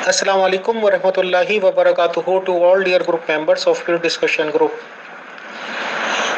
Assalamu alaikum wa rahmatullahi wa barakatuhu to all dear group members of your discussion group.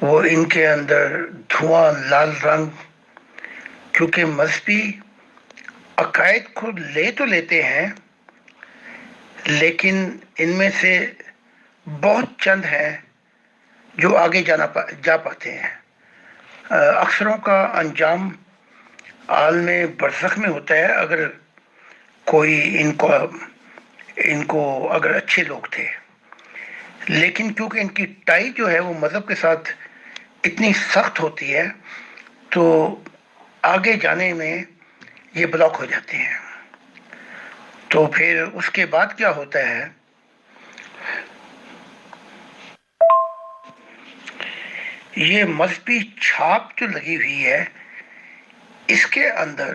وہ ان کے اندر دھواں لال رنگ، کیونکہ مذہبی عقائد کو لے تو لیتے ہیں، لیکن ان میں سے بہت چند ہیں جو آگے جا پاتے ہیں۔ اکثروں کا انجام عالم برزخ میں ہوتا ہے، اگر کوئی ان کو اگر اچھے لوگ تھے، لیکن کیونکہ ان کی ٹائی جو ہے وہ مذہب کے ساتھ اتنی سخت ہوتی ہے تو آگے جانے میں یہ بلاک ہو جاتے ہیں۔ تو پھر اس کے بعد کیا ہوتا ہے، یہ مذہبی چھاپ جو لگی ہوئی ہے اس کے اندر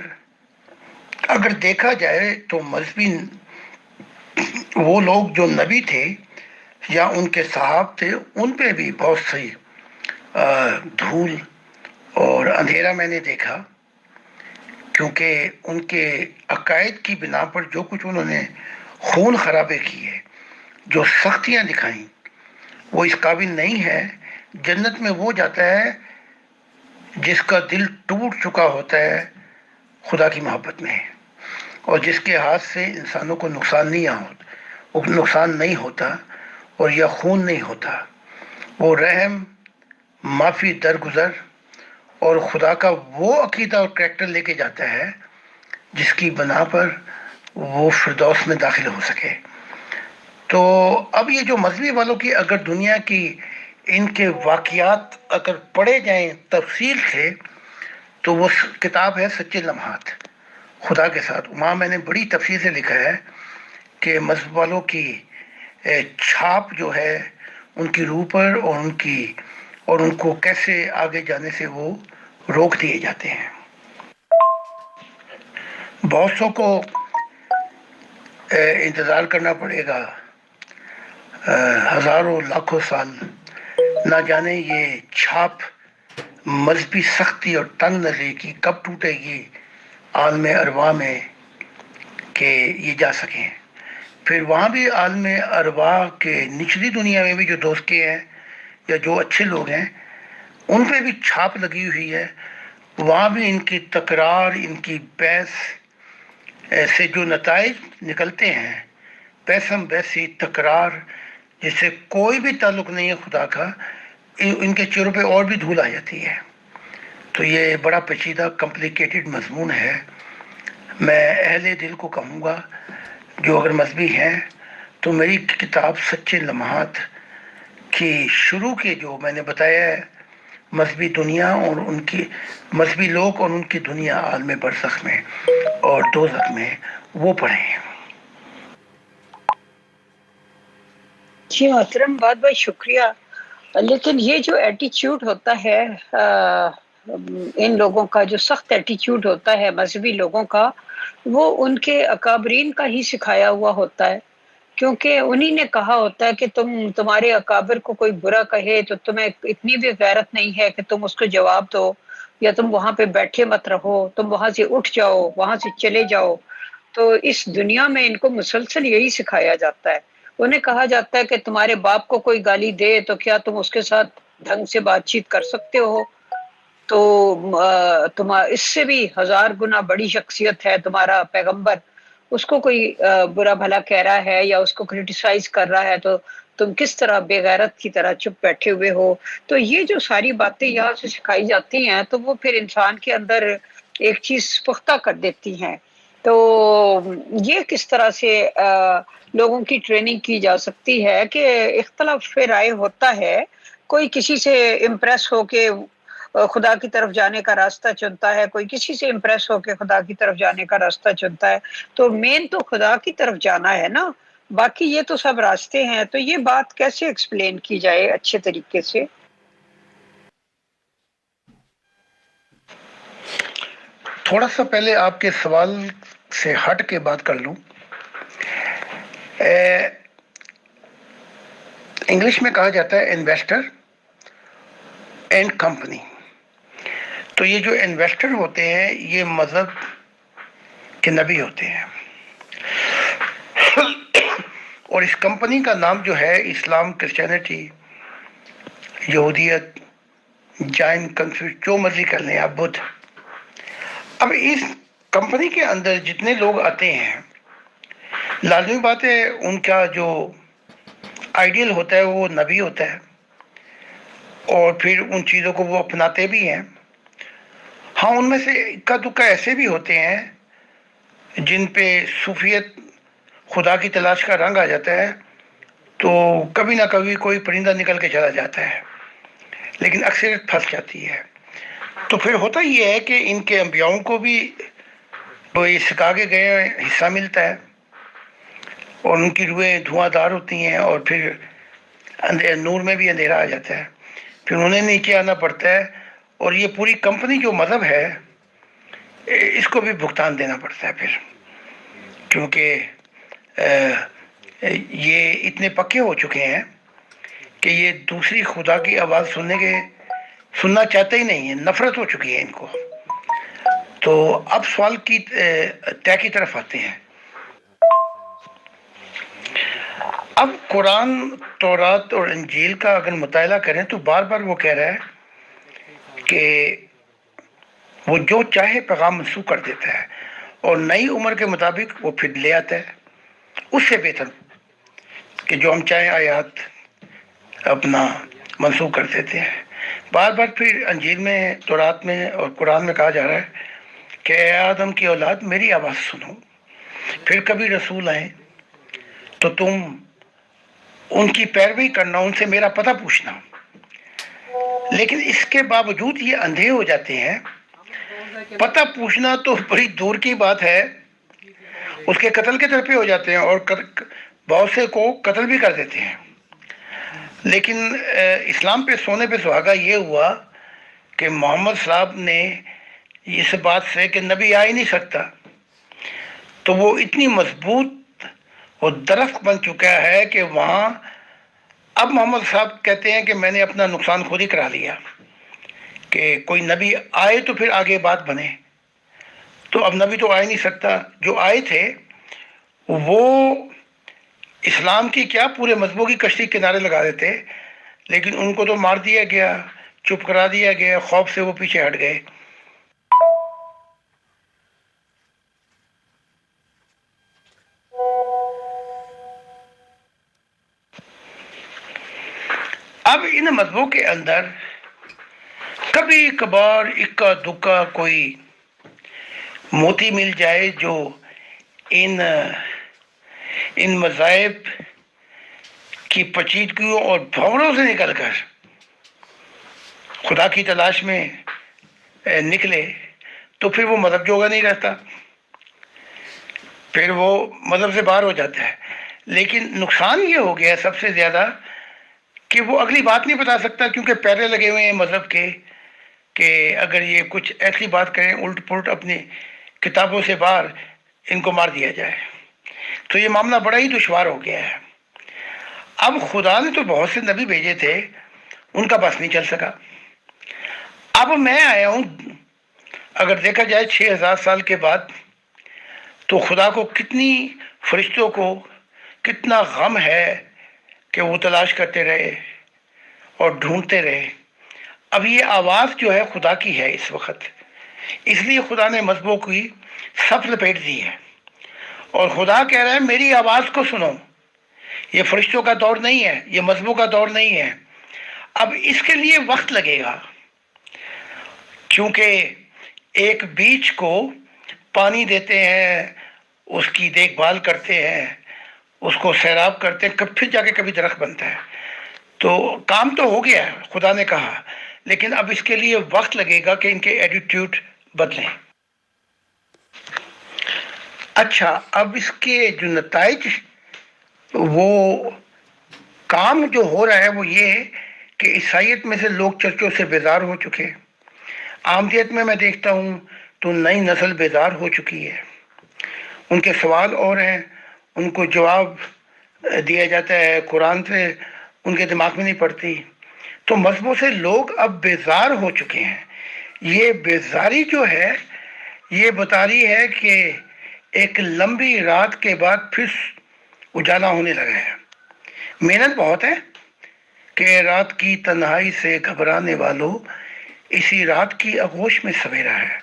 اگر دیکھا جائے تو مذہبی وہ لوگ جو نبی تھے یا ان کے صحاب تھے، ان پہ بھی بہت سی دھول اور اندھیرا میں نے دیکھا، کیونکہ ان کے عقائد کی بنا پر جو کچھ انہوں نے خون خرابے کیے، جو سختیاں دکھائیں، وہ اس قابل نہیں ہے۔ جنت میں وہ جاتا ہے جس کا دل ٹوٹ چکا ہوتا ہے خدا کی محبت میں، اور جس کے ہاتھ سے انسانوں کو نقصان نہیں ہوتا اور یا خون نہیں ہوتا۔ وہ رحم، معافی، درگزر اور خدا کا وہ عقیدہ اور کریکٹر لے کے جاتا ہے جس کی بنا پر وہ فردوس میں داخل ہو سکے۔ تو اب یہ جو مذہبی والوں کی اگر دنیا کی ان کے واقعات اگر پڑھے جائیں تفصیل سے، تو وہ کتاب ہے سچے لمحات خدا کے ساتھ۔ وہاں میں نے بڑی تفصیل سے لکھا ہے کہ مذہب والوں کی چھاپ جو ہے ان کی روح پر اور ان کو کیسے آگے جانے سے وہ روک دیے جاتے ہیں۔ بہت سو کو انتظار کرنا پڑے گا، ہزاروں لاکھوں سال، نہ جانے یہ چھاپ مذہبی سختی اور تنگ نظری کی کب ٹوٹے گی عالم ارواح میں کہ یہ جا سکیں۔ پھر وہاں بھی عالم ارواح کے نچلی دنیا میں بھی جو دوستی ہیں یا جو اچھے لوگ ہیں ان پہ بھی چھاپ لگی ہوئی ہے، وہاں بھی ان کی تکرار، ان کی بحث سے جو نتائج نکلتے ہیں، بحثم بحثی تکرار جس سے کوئی بھی تعلق نہیں ہے خدا کا، ان کے چہروں پہ اور بھی دھول آ جاتی ہے۔ تو یہ بڑا پیچیدہ کمپلیکیٹڈ مضمون ہے۔ میں اہل دل کو کہوں گا جو اگر مذہبی ہیں تو میری کتاب سچے لمحات کی شروع کے جو میں نے بتایا ہے مذہبی دنیا اور ان کی مذہبی لوگ اور ان کی دنیا عالم برزخ میں اور دوزخ میں، وہ پڑھیں۔ جی محترم، بہت بہت شکریہ۔ لیکن یہ جو ایٹیچیوڈ ہوتا ہے ان لوگوں کا، جو سخت ایٹیچیوڈ ہوتا ہے مذہبی لوگوں کا، وہ ان کے اکابرین کا ہی سکھایا ہوا ہوتا ہے، کیونکہ انہی نے کہا ہوتا ہے کہ تمہارے اکابر کو کوئی برا کہے تو تمہیں اتنی بھی غیرت نہیں ہے کہ تم اس کو جواب دو، یا تم وہاں پہ بیٹھے مت رہو، تم وہاں سے اٹھ جاؤ، وہاں سے چلے جاؤ۔ تو اس دنیا میں ان کو مسلسل یہی سکھایا جاتا ہے۔ انہیں کہا جاتا ہے کہ تمہارے باپ کو کوئی گالی دے تو کیا تم اس کے ساتھ ڈھنگ سے بات چیت کر سکتے ہو؟ تو تم اس سے بھی ہزار گنا بڑی شخصیت ہے تمہارا پیغمبر، اس کو کوئی برا بھلا کہہ رہا ہے یا اس کو کرٹیسائز کر رہا ہے تو تم کس طرح بے غیرت کی طرح چپ بیٹھے ہوئے ہو؟ تو یہ جو ساری باتیں یہاں سے سکھائی جاتی ہیں تو وہ پھر انسان کے اندر ایک چیز پختہ کر دیتی ہیں۔ تو یہ کس طرح سے لوگوں کی ٹریننگ کی جا سکتی ہے کہ اختلاف رائے ہوتا ہے، کوئی کسی سے امپریس ہو کے خدا کی طرف جانے کا راستہ چنتا ہے، کوئی کسی سے امپریس ہو کے خدا کی طرف جانے کا راستہ چنتا ہے، تو مین تو خدا کی طرف جانا ہے نا، باقی یہ تو سب راستے ہیں۔ تو یہ بات کیسے ایکسپلین کی جائے اچھے طریقے سے؟ تھوڑا سا پہلے آپ کے سوال سے ہٹ کے بات کر لوں۔ انگلش میں کہا جاتا ہے انویسٹر اینڈ کمپنی۔ تو یہ جو انویسٹر ہوتے ہیں یہ مذہب کے نبی ہوتے ہیں، اور اس کمپنی کا نام جو ہے اسلام، کرسچینٹی، یہودیت جائن کنفیوز جو مرضی کر لیں آپ، بدھ۔ اب اس کمپنی کے اندر جتنے لوگ آتے ہیں، لازمی بات ہے ان کا جو آئیڈیل ہوتا ہے وہ نبی ہوتا ہے، اور پھر ان چیزوں کو وہ اپناتے بھی ہیں۔ ہاں ان میں سے اکا دکا ایسے بھی ہوتے ہیں جن پہ صوفیت، خدا کی تلاش کا رنگ آ جاتا ہے، تو کبھی نہ کبھی کوئی پرندہ نکل کے چلا جاتا ہے، لیکن اکثریت پھنس جاتی ہے۔ تو پھر ہوتا یہ ہے کہ ان کے انبیاؤں کو بھی وہ یہ سکھا کے گئے حصہ ملتا ہے، اور ان کی روحیں دھواں دار ہوتی ہیں، اور پھر نور میں بھی اندھیرا آ جاتا ہے، پھر انہیں نیچے آنا پڑتا ہے، اور یہ پوری کمپنی جو مذہب ہے اس کو بھی بھگتان دینا پڑتا ہے پھر، کیونکہ یہ اتنے پکے ہو چکے ہیں کہ یہ دوسری خدا کی آواز سننا چاہتے ہی نہیں ہیں، نفرت ہو چکی ہے ان کو۔ تو اب سوال کی طے کی طرف آتے ہیں۔ اب قرآن، تورات اور انجیل کا اگر مطالعہ کریں تو بار بار وہ کہہ رہا ہے کہ وہ جو چاہے پیغام منسوخ کر دیتا ہے، اور نئی عمر کے مطابق وہ پھر لے آتا ہے اس سے بہتر، کہ جو ہم چاہیں آیات اپنا منسوخ کر دیتے ہیں۔ بار بار پھر انجیل میں، تورات میں اور قرآن میں کہا جا رہا ہے کہ اے آدم کی اولاد میری آواز سنو۔ پھر کبھی رسول آئیں تو تم ان کی پیروی کرنا، ان سے میرا پتہ پوچھنا، لیکن اس کے باوجود یہ اندھے ہو جاتے ہیں۔ پتہ پوچھنا تو بڑی دور کی بات ہے، اس کے قتل کے طرف ہو جاتے ہیں، اور بہت سے کو قتل بھی کر دیتے ہیں۔ لیکن اسلام پہ سونے پہ سہاگا یہ ہوا کہ محمد صاحب نے اس بات سے کہ نبی آ ہی نہیں سکتا، تو وہ اتنی مضبوط اور درخت بن چکا ہے کہ وہاں اب محمد صاحب کہتے ہیں کہ میں نے اپنا نقصان خود ہی کرا لیا، کہ کوئی نبی آئے تو پھر آگے بات بنے۔ تو اب نبی تو آ ہی نہیں سکتا، جو آئے تھے وہ اسلام کی کیا پورے مذہبوں کی کشتی کنارے لگا دیتے، لیکن ان کو تو مار دیا گیا، چپ کرا دیا گیا، خوف سے وہ پیچھے ہٹ گئے۔ اب ان مذہبوں کے اندر کبھی کبھار اکا دکا کوئی موتی مل جائے جو ان مذاہب کی پیچیدگیوں اور بھنوروں سے نکل کر خدا کی تلاش میں نکلے، تو پھر وہ مذہب جوگا نہیں رہتا، پھر وہ مذہب سے باہر ہو جاتا ہے۔ لیکن نقصان یہ ہو گیا سب سے زیادہ کہ وہ اگلی بات نہیں بتا سکتا، کیونکہ پہلے لگے ہوئے ہیں مذہب کے کہ اگر یہ کچھ ایسی بات کریں الٹ پلٹ اپنی کتابوں سے باہر، ان کو مار دیا جائے۔ تو یہ معاملہ بڑا ہی دشوار ہو گیا ہے۔ اب خدا نے تو بہت سے نبی بھیجے تھے، ان کا بس نہیں چل سکا۔ اب میں آیا ہوں، اگر دیکھا جائے 6000 سال کے بعد، تو خدا کو کتنی فرشتوں کو کتنا غم ہے کہ وہ تلاش کرتے رہے اور ڈھونڈتے رہے۔ اب یہ آواز جو ہے خدا کی ہے اس وقت، اس لیے خدا نے مذہبوں کی سب لپیٹ دی ہے، اور خدا کہہ رہا ہے میری آواز کو سنو۔ یہ فرشتوں کا دور نہیں ہے، یہ مذہبوں کا دور نہیں ہے۔ اب اس کے لیے وقت لگے گا، کیونکہ ایک بیج کو پانی دیتے ہیں، اس کی دیکھ بھال کرتے ہیں، اس کو سیراب کرتے ہیں، پھر جا کے کبھی درخت بنتا ہے۔ تو کام تو ہو گیا ہے، خدا نے کہا، لیکن اب اس کے لیے وقت لگے گا کہ ان کے ایٹیٹیوڈ بدلیں۔ اچھا، اب اس کے جو نتائج، وہ کام جو ہو رہا ہے وہ یہ ہے کہ عیسائیت میں سے لوگ چرچوں سے بیزار ہو چکے۔ عامدیت میں دیکھتا ہوں تو نئی نسل بیزار ہو چکی ہے، ان کے سوال اور ہیں، ان کو جواب دیا جاتا ہے قرآن سے، ان کے دماغ میں نہیں پڑتی۔ تو مذہبوں سے لوگ اب بیزار ہو چکے ہیں۔ یہ بیزاری جو ہے یہ بتا رہی ہے کہ ایک لمبی رات کے بعد پھر اجالا ہونے لگا ہے۔ محنت بہت ہے، کہ رات کی تنہائی سے گھبرانے والوں، اسی رات کی آغوش میں سویرا ہے۔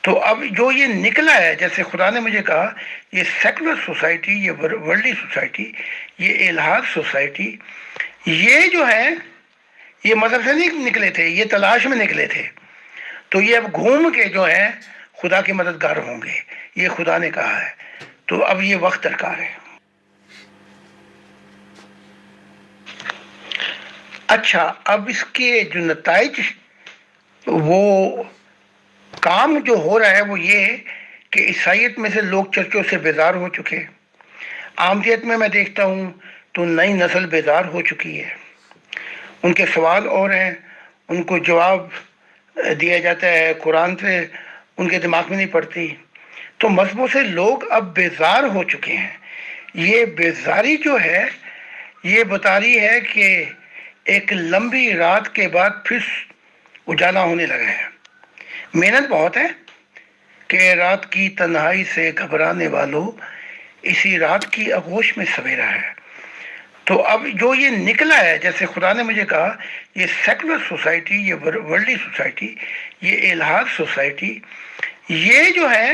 تو اب جو یہ نکلا ہے، جیسے خدا نے مجھے کہا، یہ سیکولر سوسائٹی، یہ ورلڈلی سوسائٹی، یہ الحاد سوسائٹی، یہ جو ہے یہ مذہب سے نہیں نکلے تھے، یہ تلاش میں نکلے تھے، تو یہ اب گھوم کے جو ہے خدا کے مددگار ہوں گے، یہ خدا نے کہا ہے۔ تو اب یہ وقت درکار ہے۔ اچھا، اب اس کے جو نتائج، وہ کام جو ہو رہا ہے وہ یہ ہے کہ عیسائیت میں سے لوگ چرچوں سے بیزار ہو چکے۔ عامدیت میں دیکھتا ہوں تو نئی نسل بیزار ہو چکی ہے۔ ان کے سوال اور ہیں، ان کو جواب دیا جاتا ہے قرآن سے، ان کے دماغ میں نہیں پڑتی۔ تو مذہبوں سے لوگ اب بیزار ہو چکے ہیں۔ یہ بیزاری جو ہے یہ بتا رہی ہے کہ ایک لمبی رات کے بعد پھر اجالا ہونے لگا ہے۔ محنت بہت ہے کہ رات کی تنہائی سے گھبرانے والوں، اسی رات کی آغوش میں سویرا ہے۔ تو اب جو یہ نکلا ہے، جیسے خدا نے مجھے کہا، یہ سیکولر سوسائٹی، یہ ورلڈلی سوسائٹی، یہ الحاد سوسائٹی، یہ جو ہے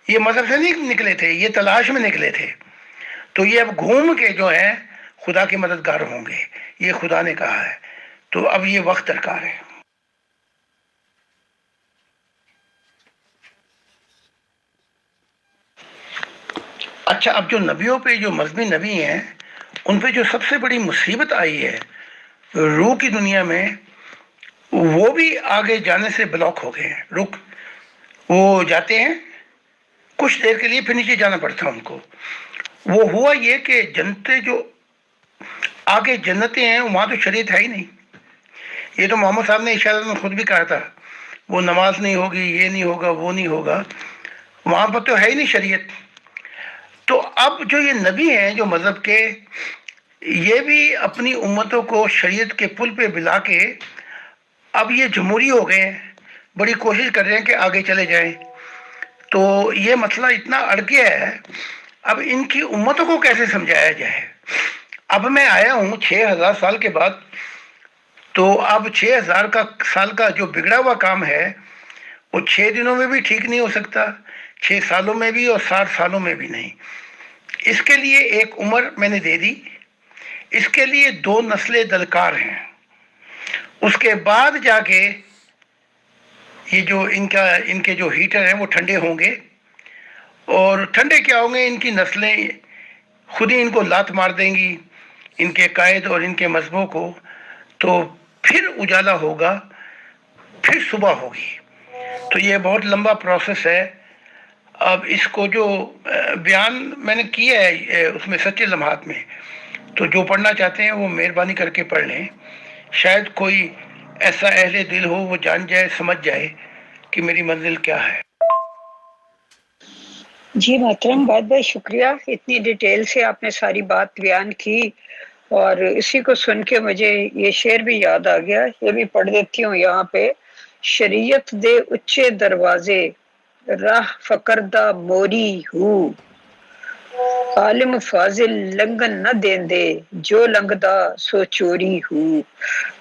یہ مذہب سے نہیں نکلے تھے، یہ تلاش میں نکلے تھے، تو یہ اب گھوم کے جو ہے خدا کے مددگار ہوں گے، یہ خدا نے کہا ہے۔ تو اب یہ وقت درکار ہے۔ اچھا، اب جو نبیوں پہ، جو مذہبی نبی ہیں، ان پہ جو سب سے بڑی مصیبت آئی ہے روح کی دنیا میں، وہ بھی آگے جانے سے بلاک ہو گئے ہیں۔ وہ جاتے ہیں کچھ دیر کے لیے، پھر نیچے جانا پڑتا ہے ان کو۔ وہ ہوا یہ کہ جنتیں جو آگے جنتیں ہیں، وہاں تو شریعت ہے ہی نہیں۔ یہ تو محمد صاحب نے اشارہ میں خود بھی کہا تھا، وہ نماز نہیں ہوگی، یہ نہیں ہوگا، وہ نہیں ہوگا، وہاں پر تو ہے ہی نہیں شریعت۔ تو اب جو یہ نبی ہیں جو مذہب کے، یہ بھی اپنی امتوں کو شریعت کے پل پہ بلا کے اب یہ جمہوری ہو گئے ہیں، بڑی کوشش کر رہے ہیں کہ آگے چلے جائیں۔ تو یہ مسئلہ اتنا اڑ گیا ہے، اب ان کی امتوں کو کیسے سمجھایا جائے؟ اب میں آیا ہوں 6000 سال کے بعد، تو اب 6000 سال کا جو بگڑا ہوا کام ہے وہ 6 دنوں میں بھی ٹھیک نہیں ہو سکتا، 6 سالوں میں بھی، اور 60 سالوں میں بھی نہیں۔ اس کے لیے ایک عمر میں نے دے دی، اس کے لیے 2 نسلیں درکار ہیں۔ اس کے بعد جا کے یہ جو ان کے جو ہیٹر ہیں وہ ٹھنڈے ہوں گے، اور ٹھنڈے کیا ہوں گے، ان کی نسلیں خود ہی ان کو لات مار دیں گی، ان کے قائد اور ان کے مذہبوں کو، تو پھر اجالا ہوگا، پھر صبح ہوگی۔ تو یہ بہت لمبا پروسیس ہے۔ اب اس کو جو بیان میں نے کیا ہے اس میں سچے لمحات میں، تو جو پڑھنا چاہتے ہیں وہ مہربانی کر کے پڑھ لیں، شاید کوئی ایسا اہل دل ہو وہ جان جائے، سمجھ جائے کہ میری منزل کیا ہے۔ جی محترم، بہت بہت شکریہ، اتنی ڈیٹیل سے آپ نے ساری بات بیان کی، اور اسی کو سن کے مجھے یہ شعر بھی یاد آ گیا، یہ بھی پڑھ دیتی ہوں یہاں پہ۔ شریعت دے اچے دروازے، راہ فقردہ موری ہو، عالم فاضل لنگن نہ دین دے، جو لنگدا سو چوری ہو۔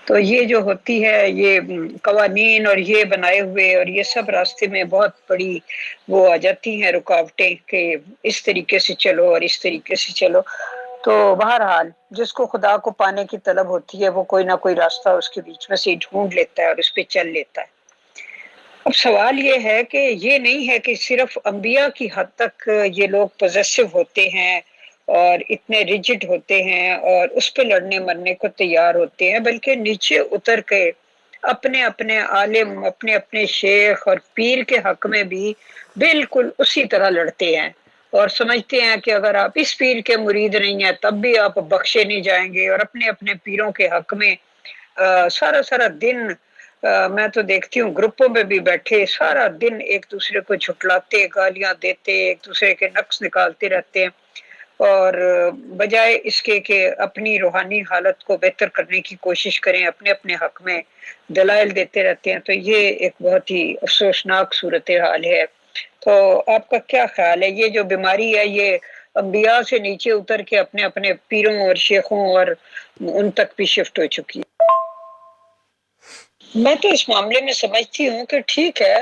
تو یہ جو ہوتی ہے، یہ قوانین اور یہ بنائے ہوئے، اور یہ سب راستے میں بہت بڑی وہ آ جاتی ہیں رکاوٹیں کہ اس طریقے سے چلو اور اس طریقے سے چلو۔ تو بہرحال جس کو خدا کو پانے کی طلب ہوتی ہے، وہ کوئی نہ کوئی راستہ اس کے بیچ میں سے ڈھونڈ لیتا ہے اور اس پہ چل لیتا ہے۔ اب سوال یہ ہے کہ یہ نہیں ہے کہ صرف انبیاء کی حد تک یہ لوگ پوزیسو ہوتے ہیں اور اتنے ریجڈ ہوتے ہیں اور اس پہ لڑنے مرنے کو تیار ہوتے ہیں، بلکہ نیچے اتر کے اپنے اپنے عالم، اپنے اپنے شیخ اور پیر کے حق میں بھی بالکل اسی طرح لڑتے ہیں، اور سمجھتے ہیں کہ اگر آپ اس پیر کے مرید نہیں ہیں تب بھی آپ بخشے نہیں جائیں گے، اور اپنے اپنے پیروں کے حق میں سارا سارا دن، میں تو دیکھتی ہوں گروپوں میں بھی بیٹھے سارا دن ایک دوسرے کو جھٹلاتے، گالیاں دیتے، ایک دوسرے کے نقص نکالتے رہتے ہیں، اور بجائے اس کے کہ اپنی روحانی حالت کو بہتر کرنے کی کوشش کریں، اپنے اپنے حق میں دلائل دیتے رہتے ہیں۔ تو یہ ایک بہت ہی افسوسناک صورتحال ہے۔ تو آپ کا کیا خیال ہے، یہ جو بیماری ہے یہ انبیاء سے نیچے اتر کے اپنے اپنے پیروں اور شیخوں اور ان تک بھی شفٹ ہو چکی ہے۔ میں تو اس معاملے میں سمجھتی ہوں کہ ٹھیک ہے،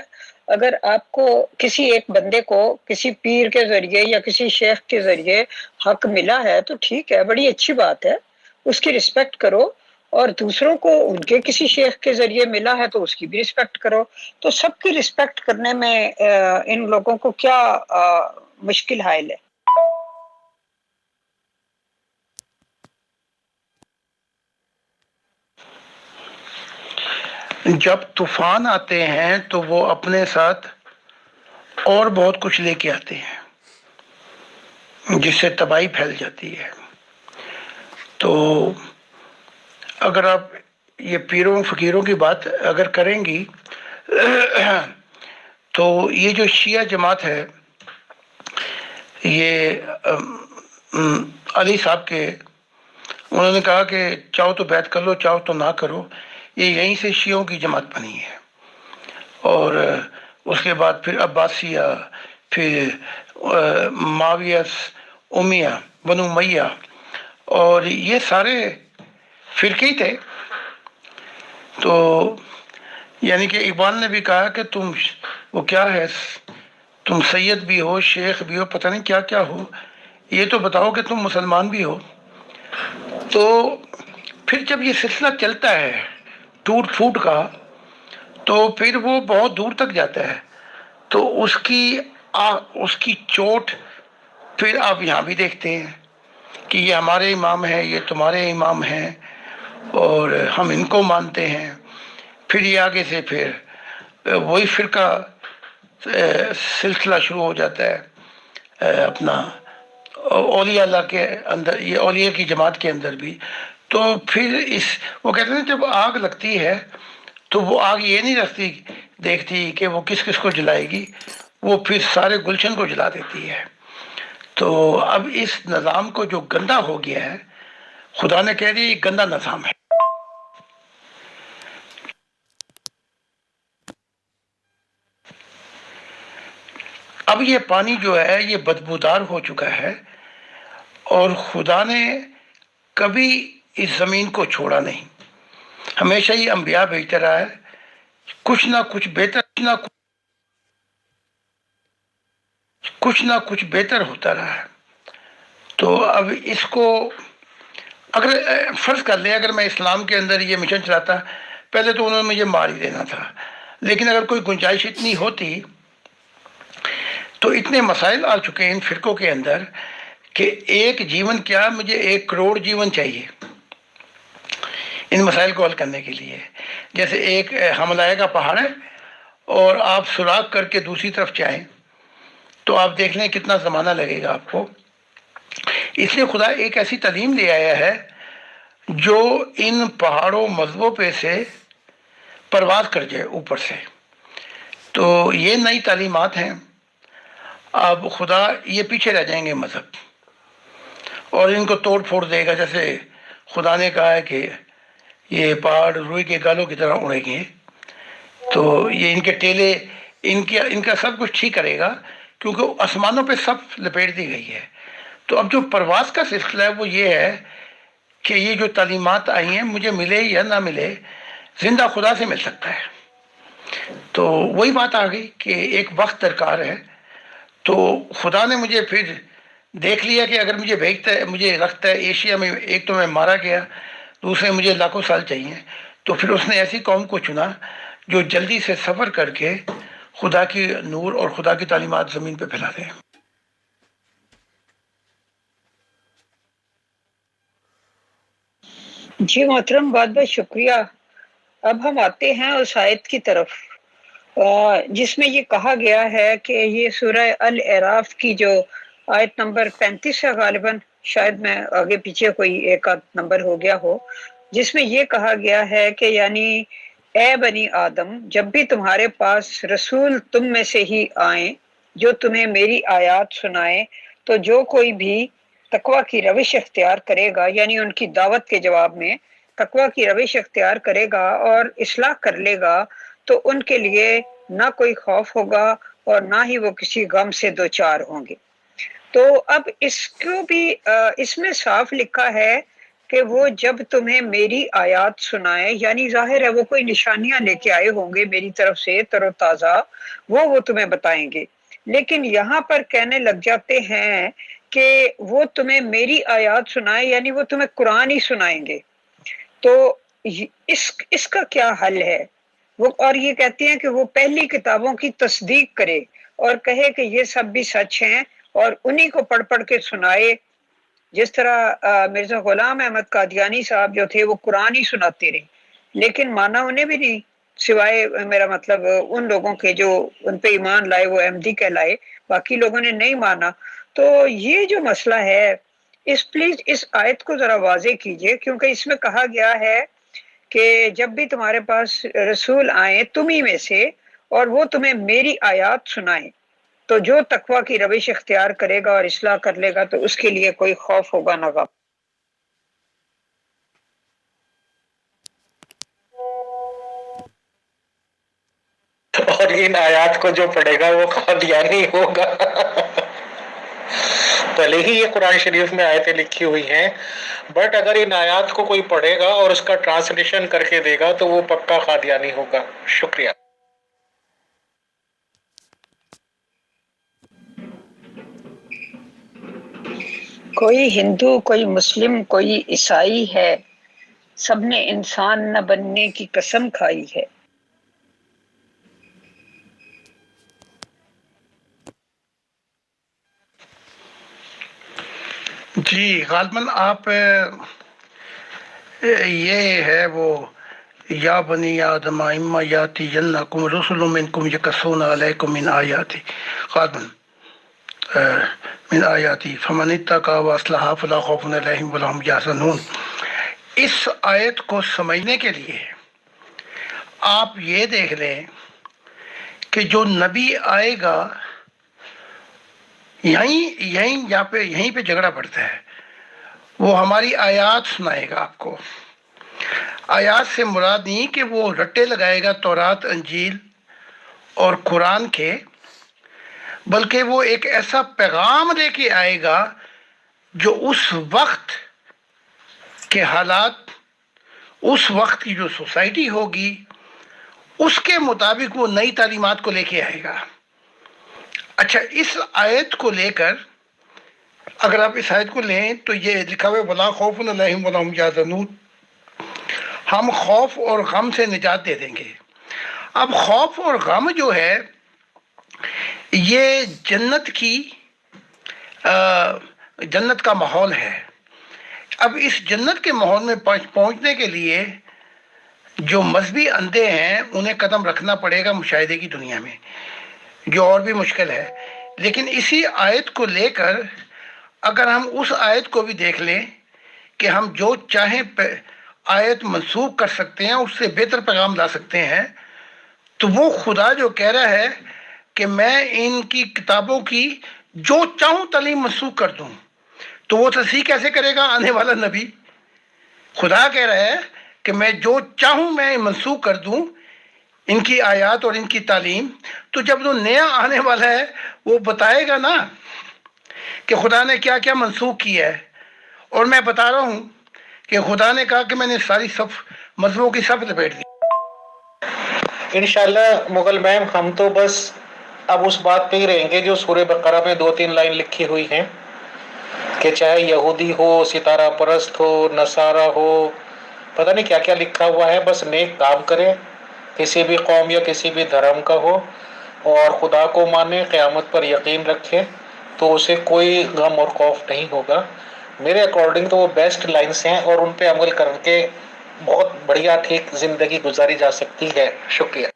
اگر آپ کو کسی ایک بندے کو کسی پیر کے ذریعے یا کسی شیخ کے ذریعے حق ملا ہے تو ٹھیک ہے، بڑی اچھی بات ہے، اس کی رسپیکٹ کرو، اور دوسروں کو ان کے کسی شیخ کے ذریعے ملا ہے تو اس کی بھی رسپیکٹ کرو۔ تو سب کی رسپیکٹ کرنے میں ان لوگوں کو کیا مشکل حائل ہے؟ جب طوفان آتے ہیں تو وہ اپنے ساتھ اور بہت کچھ لے کے آتے ہیں جس سے تباہی پھیل جاتی ہے۔ تو اگر آپ یہ پیروں فقیروں کی بات اگر کریں گی تو یہ جو شیعہ جماعت ہے، یہ علی صاحب کے انہوں نے کہا کہ چاہو تو بیعت کر لو، چاہو تو نہ کرو، یہ یہیں سے شیعوں کی جماعت بنی ہے۔ اور اس کے بعد پھر عباسیہ، پھر معاویہ، امیہ، بنو امیہ، اور یہ سارے فرقے ہی تھے۔ تو یعنی کہ اقبال نے بھی کہا کہ تم وہ کیا ہے، تم سید بھی ہو، شیخ بھی ہو، پتہ نہیں کیا کیا ہو، یہ تو بتاؤ کہ تم مسلمان بھی ہو۔ تو پھر جب یہ سلسلہ چلتا ہے ٹوٹ پھوٹ کا تو پھر وہ بہت دور تک جاتا ہے۔ تو اس کی چوٹ پھر آپ یہاں بھی دیکھتے ہیں کہ یہ ہمارے امام ہیں، یہ تمہارے امام ہیں، اور ہم ان کو مانتے ہیں۔ پھر یہ آگے سے پھر وہی فرقہ سلسلہ شروع ہو جاتا ہے اپنا اولیاء اللہ کے اندر، یہ اولیاء کی جماعت کے اندر بھی۔ تو پھر وہ کہتے ہیں جب آگ لگتی ہے تو وہ آگ یہ نہیں دیکھتی کہ وہ کس کس کو جلائے گی، وہ پھر سارے گلشن کو جلا دیتی ہے۔ تو اب اس نظام کو جو گندا ہو گیا ہے، خدا نے کہہ دیا یہ گندا نظام ہے۔ اب یہ پانی جو ہے یہ بدبودار ہو چکا ہے، اور خدا نے کبھی اس زمین کو چھوڑا نہیں، ہمیشہ یہ انبیاء بھیجتا رہا ہے، کچھ نہ کچھ بہتر ہوتا رہا ہے۔ تو اب اس کو اگر فرض کر لیں، اگر میں اسلام کے اندر یہ مشن چلاتا، پہلے تو انہوں نے مجھے مار ہی دینا تھا، لیکن اگر کوئی گنجائش اتنی ہوتی تو اتنے مسائل آ چکے ہیں ان فرقوں کے اندر کہ ایک جیون کیا، مجھے 1 کروڑ جیون چاہیے ان مسائل کو حل کرنے کے لیے۔ جیسے ایک ہمالائے کا پہاڑ ہے اور آپ سوراخ کر کے دوسری طرف جائیں تو آپ دیکھ لیں کتنا زمانہ لگے گا آپ کو۔ اس لیے خدا ایک ایسی تعلیم لے آیا ہے جو ان پہاڑوں مذہبوں پہ سے پرواز کر جائے اوپر سے۔ تو یہ نئی تعلیمات ہیں۔ اب خدا یہ پیچھے رہ جائیں گے مذہب، اور ان کو توڑ پھوڑ دے گا، جیسے خدا نے کہا ہے کہ یہ پہاڑ روئی کے گالوں کی طرح اڑیں گے۔ تو یہ ان کے ٹیلے، ان کا سب کچھ ٹھیک کرے گا، کیونکہ آسمانوں پہ سب لپیٹ دی گئی ہے۔ تو اب جو پرواز کا سلسلہ ہے وہ یہ ہے کہ یہ جو تعلیمات آئی ہیں، مجھے ملے یا نہ ملے، زندہ خدا سے مل سکتا ہے۔ تو وہی بات آ گئی کہ ایک وقت درکار ہے۔ تو خدا نے مجھے پھر دیکھ لیا کہ اگر مجھے بھیجتا ہے، مجھے رکھتا ہے ایشیا میں، ایک تو میں مارا گیا، دوسرے مجھے لاکھوں سال چاہیے، تو پھر اس نے ایسی قوم کو چنا جو جلدی سے سفر کر کے خدا کی نور اور خدا کی تعلیمات زمین پہ پھیلا دے۔ جی محترم، بہت بہت شکریہ۔ اب ہم آتے ہیں اس آیت کی طرف جس میں یہ کہا گیا ہے کہ یہ سورہ الاعراف کی جو آیت نمبر 35 ہے، غالباً شاید میں آگے پیچھے کوئی ایک آدھ نمبر ہو گیا ہو، جس میں یہ کہا گیا ہے کہ یعنی اے بنی آدم، جب بھی تمہارے پاس رسول تم میں سے ہی آئیں جو تمہیں میری آیات سنائیں، تو جو کوئی بھی تقوی کی روش اختیار کرے گا، یعنی ان کی دعوت کے جواب میں تقوی کی روش اختیار کرے گا اور اصلاح کر لے گا، تو ان کے لیے نہ کوئی خوف ہوگا اور نہ ہی وہ کسی غم سے دوچار ہوں گے۔ تو اب اس کو بھی اس میں صاف لکھا ہے کہ وہ جب تمہیں میری آیات سنائے، یعنی ظاہر ہے وہ کوئی نشانیاں لے کے آئے ہوں گے میری طرف سے تر و تازہ، وہ تمہیں بتائیں گے، لیکن یہاں پر کہنے لگ جاتے ہیں کہ وہ تمہیں میری آیات سنائے، یعنی وہ تمہیں قرآن ہی سنائیں گے۔ تو اس کا کیا حل ہے؟ وہ اور یہ کہتے ہیں کہ وہ پہلی کتابوں کی تصدیق کرے اور کہے کہ یہ سب بھی سچ ہیں اور انہی کو پڑھ پڑھ کے سنائے، جس طرح مرزا غلام احمد قادیانی صاحب جو تھے وہ قرآن ہی سناتے رہے، لیکن مانا انہیں بھی نہیں، سوائے میرا مطلب ان لوگوں کے جو ان پہ ایمان لائے، وہ احمدی کہلائے، باقی لوگوں نے نہیں مانا۔ تو یہ جو مسئلہ ہے، پلیز اس آیت کو ذرا واضح کیجئے، کیونکہ اس میں کہا گیا ہے کہ جب بھی تمہارے پاس رسول آئیں تمہیں میں سے اور وہ تمہیں میری آیات سنائیں، تو جو تقوی کی روش اختیار کرے گا اور اصلاح کر لے گا تو اس کے لیے کوئی خوف ہوگا نہ غم۔ اور ان آیات کو جو پڑھے گا وہ قادیانی ہوگا۔ بھلے ہی یہ قرآن شریف میں آیتیں لکھی ہوئی ہیں، بٹ اگر ان آیات کو کوئی پڑھے گا اور اس کا ٹرانسلیشن کر کے دے گا تو وہ پکا قادیانی ہوگا۔ شکریہ۔ کوئی ہندو، کوئی مسلم، کوئی عیسائی ہے، سب نے انسان نہ بننے کی قسم کھائی ہے۔ جی غالباً آپ یہ ہے وہ یا بنی آدم اما یاتی ینکم رسل منکم یقصون علیکم من آیاتی، غالباً من آیاتی فمن اتقى واصلح فلا خوف علیہم ولا هم یحزنون۔ اس آیت کو سمجھنے کے لیے آپ یہ دیکھ لیں کہ جو نبی آئے گا، یہیں پہ جھگڑا پڑتا ہے، وہ ہماری آیات سنائے گا آپ کو۔ آیات سے مراد نہیں کہ وہ رٹے لگائے گا تورات، انجیل اور قرآن کے، بلکہ وہ ایک ایسا پیغام لے کے آئے گا جو اس وقت کے حالات، اس وقت کی جو سوسائٹی ہوگی، اس کے مطابق وہ نئی تعلیمات کو لے کے آئے گا۔ اچھا، اس آیت کو لے کر اگر آپ اس آیت کو لیں تو یہ لکھا ہوا ہے وَلَا خَوْفٌ عَلَيْهِمْ وَلَا هُمْ يَحْزَنُونَ، ہم خوف اور غم سے نجات دے دیں گے۔ اب خوف اور غم جو ہے یہ جنت کا ماحول ہے۔ اب اس جنت کے ماحول میں پہنچنے کے لیے جو مذہبی اندھے ہیں انہیں قدم رکھنا پڑے گا مشاہدے کی دنیا میں، جو اور بھی مشکل ہے۔ لیکن اسی آیت کو لے کر اگر ہم اس آیت کو بھی دیکھ لیں کہ ہم جو چاہیں آیت منسوخ کر سکتے ہیں، اس سے بہتر پیغام لا سکتے ہیں، تو وہ خدا جو کہہ رہا ہے کہ میں ان کی کتابوں کی جو چاہوں تعلیم منسوخ کر دوں، تو وہ تصحیح کیسے کرے گا آنے والا نبی؟ خدا کہہ رہا ہے کہ میں جو چاہوں میں منسوخ کر دوں ان کی آیات اور ان کی تعلیم، تو جب وہ نیا آنے والا ہے وہ بتائے گا نا کہ خدا نے کیا کیا منسوخ کیا ہے۔ اور میں بتا رہا ہوں کہ خدا نے کہا کہ میں نے ساری مذہبوں کی صف لپیٹ دی۔ انشاءاللہ مغل میم، ہم تو بس اب اس بات پہ ہی رہیں گے جو سورہ بقرہ میں 2-3 لائن لکھی ہوئی ہیں کہ چاہے یہودی ہو، ستارہ پرست ہو، نصارہ ہو، پتہ نہیں کیا کیا لکھا ہوا ہے، بس نیک کام کرے، کسی بھی قوم یا کسی بھی دھرم کا ہو، اور خدا کو مانے، قیامت پر یقین رکھے، تو اسے کوئی غم اور خوف نہیں ہوگا۔ میرے اکارڈنگ تو وہ بیسٹ لائنز ہیں اور ان پہ عمل کر کے بہت بڑھیا ٹھیک زندگی گزاری جا سکتی ہے۔ شکریہ۔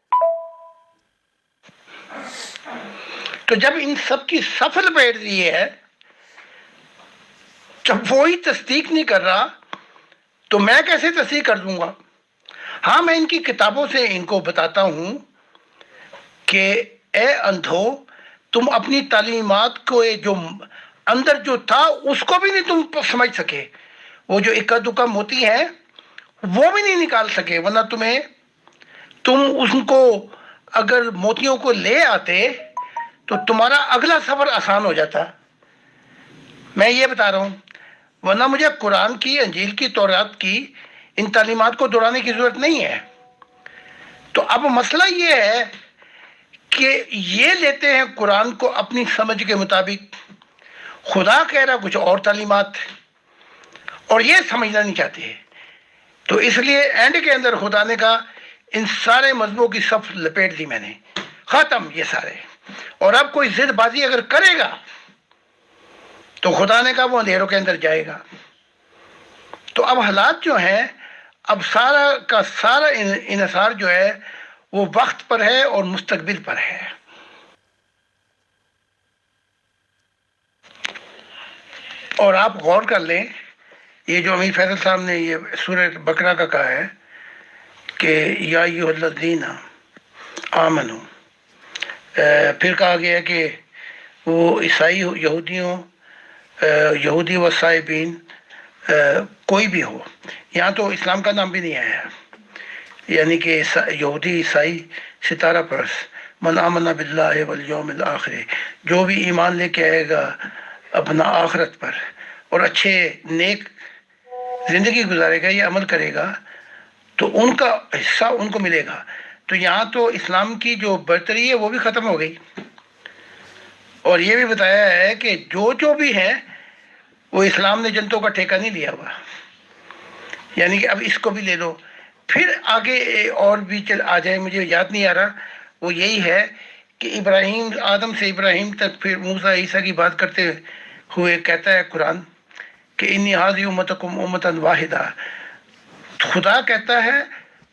تو جب ان سب کی صف لپیٹ دی ہے، جب وہی تصدیق نہیں کر رہا تو میں کیسے تصدیق کر دوں گا؟ ہاں، میں ان کی کتابوں سے ان کو بتاتا ہوں کہ اے اندھو، تم اپنی تعلیمات کو جو اندر جو تھا اس کو بھی نہیں تم سمجھ سکے، وہ جو اکا دکا موتی ہے وہ بھی نہیں نکال سکے، ورنہ تم اس کو اگر موتیوں کو لے آتے تو تمہارا اگلا سفر آسان ہو جاتا۔ میں یہ بتا رہا ہوں، ورنہ مجھے قرآن کی، انجیل کی، تورات کی ان تعلیمات کو دوہرانے کی ضرورت نہیں ہے۔ تو اب مسئلہ یہ ہے کہ یہ لیتے ہیں قرآن کو اپنی سمجھ کے مطابق، خدا کہہ رہا کچھ اور تعلیمات، اور یہ سمجھنا نہیں چاہتے ہیں۔ تو اس لیے اینڈ کے اندر خدا نے کہا ان سارے مذہبوں کی صف لپیٹ دی میں نے، ختم یہ سارے۔ اور اب کوئی ضد بازی اگر کرے گا تو خدا نے کہا وہ اندھیروں کے اندر جائے گا۔ تو اب حالات جو ہیں، اب سارا کا سارا انحصار جو ہے وہ وقت پر ہے اور مستقبل پر ہے۔ اور آپ غور کر لیں، یہ جو امیر فیصل صاحب نے یہ سورہ بقرہ کا کہا ہے کہ یا ایھا الذین آمنو، پھر کہا گیا ہے کہ وہ عیسائی یہودی و صائبین، کوئی بھی ہو، یہاں تو اسلام کا نام بھی نہیں آیا ہے، یعنی کہ یہودی، عیسائی، ستارہ پرست، من آمن باللہ والیوم الآخر، جو بھی ایمان لے کے آئے گا اپنا آخرت پر اور اچھے نیک زندگی گزارے گا، یہ عمل کرے گا، تو ان کا حصہ ان کو ملے گا۔ تو یہاں تو اسلام کی جو برتری ہے وہ بھی ختم ہو گئی، اور یہ بھی بتایا ہے کہ جو بھی ہیں وہ اسلام نے جنتوں کا ٹھیکہ نہیں لیا ہوا، یعنی کہ اب اس کو بھی لے لو۔ پھر آگے اور بھی آ جائے، مجھے یاد نہیں آ رہا، وہ یہی ہے کہ ابراہیم، آدم سے ابراہیم تک، پھر موسیٰ عیسیٰ کی بات کرتے ہوئے کہتا ہے قرآن کہ انی ھذی امتکم امۃ واحدہ، خدا کہتا ہے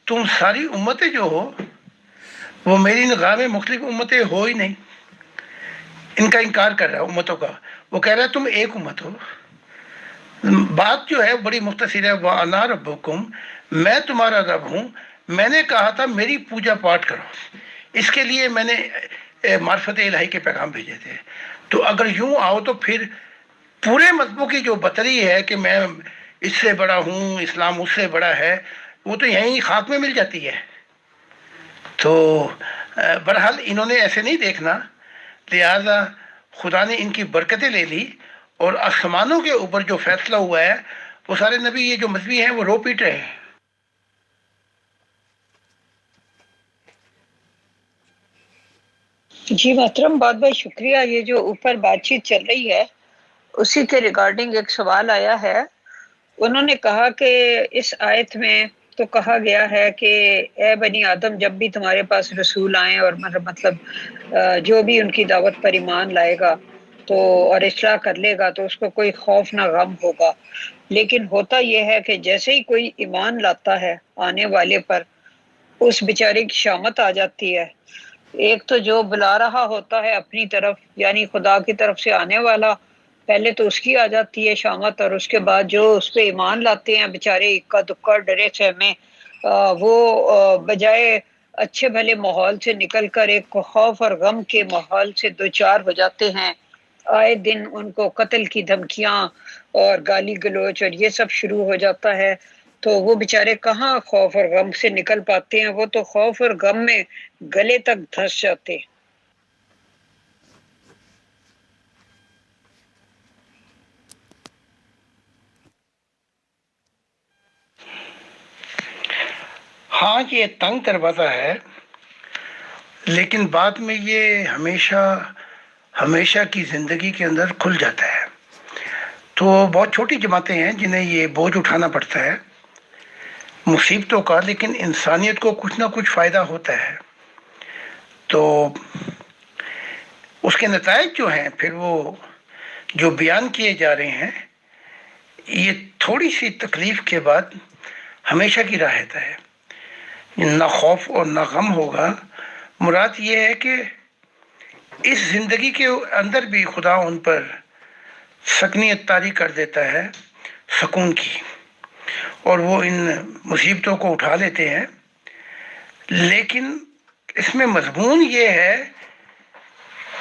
تم ساری امتیں جو ہو وہ میری نگاہ میں مختلف امتیں ہو ہی نہیں۔ ان کا انکار کر رہا ہے امتوں کا، وہ کہہ رہا ہے تم ایک امت ہو۔ بات جو ہے بڑی مختصر ہے، وَأَنَا رَبُّكُمْ، میں تمہارا رب ہوں، میں نے کہا تھا میری پوجا پاٹ کرو، اس کے لیے میں نے معرفت الہی کے پیغام بھیجے تھے۔ تو اگر یوں آؤ تو پھر پورے مذہبوں کی جو بتری ہے کہ میں اس سے بڑا ہوں، اسلام اس سے بڑا ہے، وہ تو یہیں خاک میں مل جاتی ہے۔ تو بہرحال انہوں نے ایسے نہیں دیکھنا، لہذا خدا نے ان کی برکتیں لے لی، اور آسمانوں کے اوپر جو فیصلہ ہوا ہے وہ سارے نبی یہ جو مذہبی ہیں وہ رو پیٹ رہے ہیں۔ جی محترم، بہت بہت شکریہ۔ یہ جو اوپر بات چیت چل رہی ہے اسی کے ریگارڈنگ ایک سوال آیا ہے۔ انہوں نے کہا کہ اس آیت میں تو کہا گیا ہے کہ اے بنی آدم، جب بھی تمہارے پاس رسول آئیں اور مطلب جو بھی ان کی دعوت پر ایمان لائے گا تو اور اصلاح کر لے گا تو اس کو کوئی خوف نہ غم ہوگا۔ لیکن ہوتا یہ ہے کہ جیسے ہی کوئی ایمان لاتا ہے آنے والے پر، اس بیچارے کی شامت آ جاتی ہے۔ ایک تو جو بلا رہا ہوتا ہے اپنی طرف، یعنی خدا کی طرف سے آنے والا، پہلے تو اس کی آ جاتی ہے شامت، اور اس کے بعد جو اس پہ ایمان لاتے ہیں بیچارے اکا دکا ڈرے سہمے، وہ بجائے اچھے بھلے ماحول سے نکل کر ایک خوف اور غم کے ماحول سے دوچار ہو جاتے ہیں۔ آئے دن ان کو قتل کی دھمکیاں اور گالی گلوچ اور یہ سب شروع ہو جاتا ہے، تو وہ بیچارے کہاں خوف اور غم سے نکل پاتے ہیں، وہ تو خوف اور غم میں گلے تک دھس جاتے۔ ہاں یہ تنگ دروازہ ہے، لیکن بعد میں یہ ہمیشہ کی زندگی کے اندر کھل جاتا ہے۔ تو بہت چھوٹی جماعتیں ہیں جنہیں یہ بوجھ اٹھانا پڑتا ہے مصیبتوں کا، لیکن انسانیت کو کچھ نہ کچھ فائدہ ہوتا ہے۔ تو اس کے نتائج جو ہیں پھر وہ جو بیان کیے جا رہے ہیں، یہ تھوڑی سی تکلیف کے بعد ہمیشہ کی راحت ہے، نہ خوف اور نہ غم ہوگا۔ مراد یہ ہے کہ اس زندگی کے اندر بھی خدا ان پر سکنیت طاری کر دیتا ہے، سکون کی، اور وہ ان مصیبتوں کو اٹھا لیتے ہیں۔ لیکن اس میں مضمون یہ ہے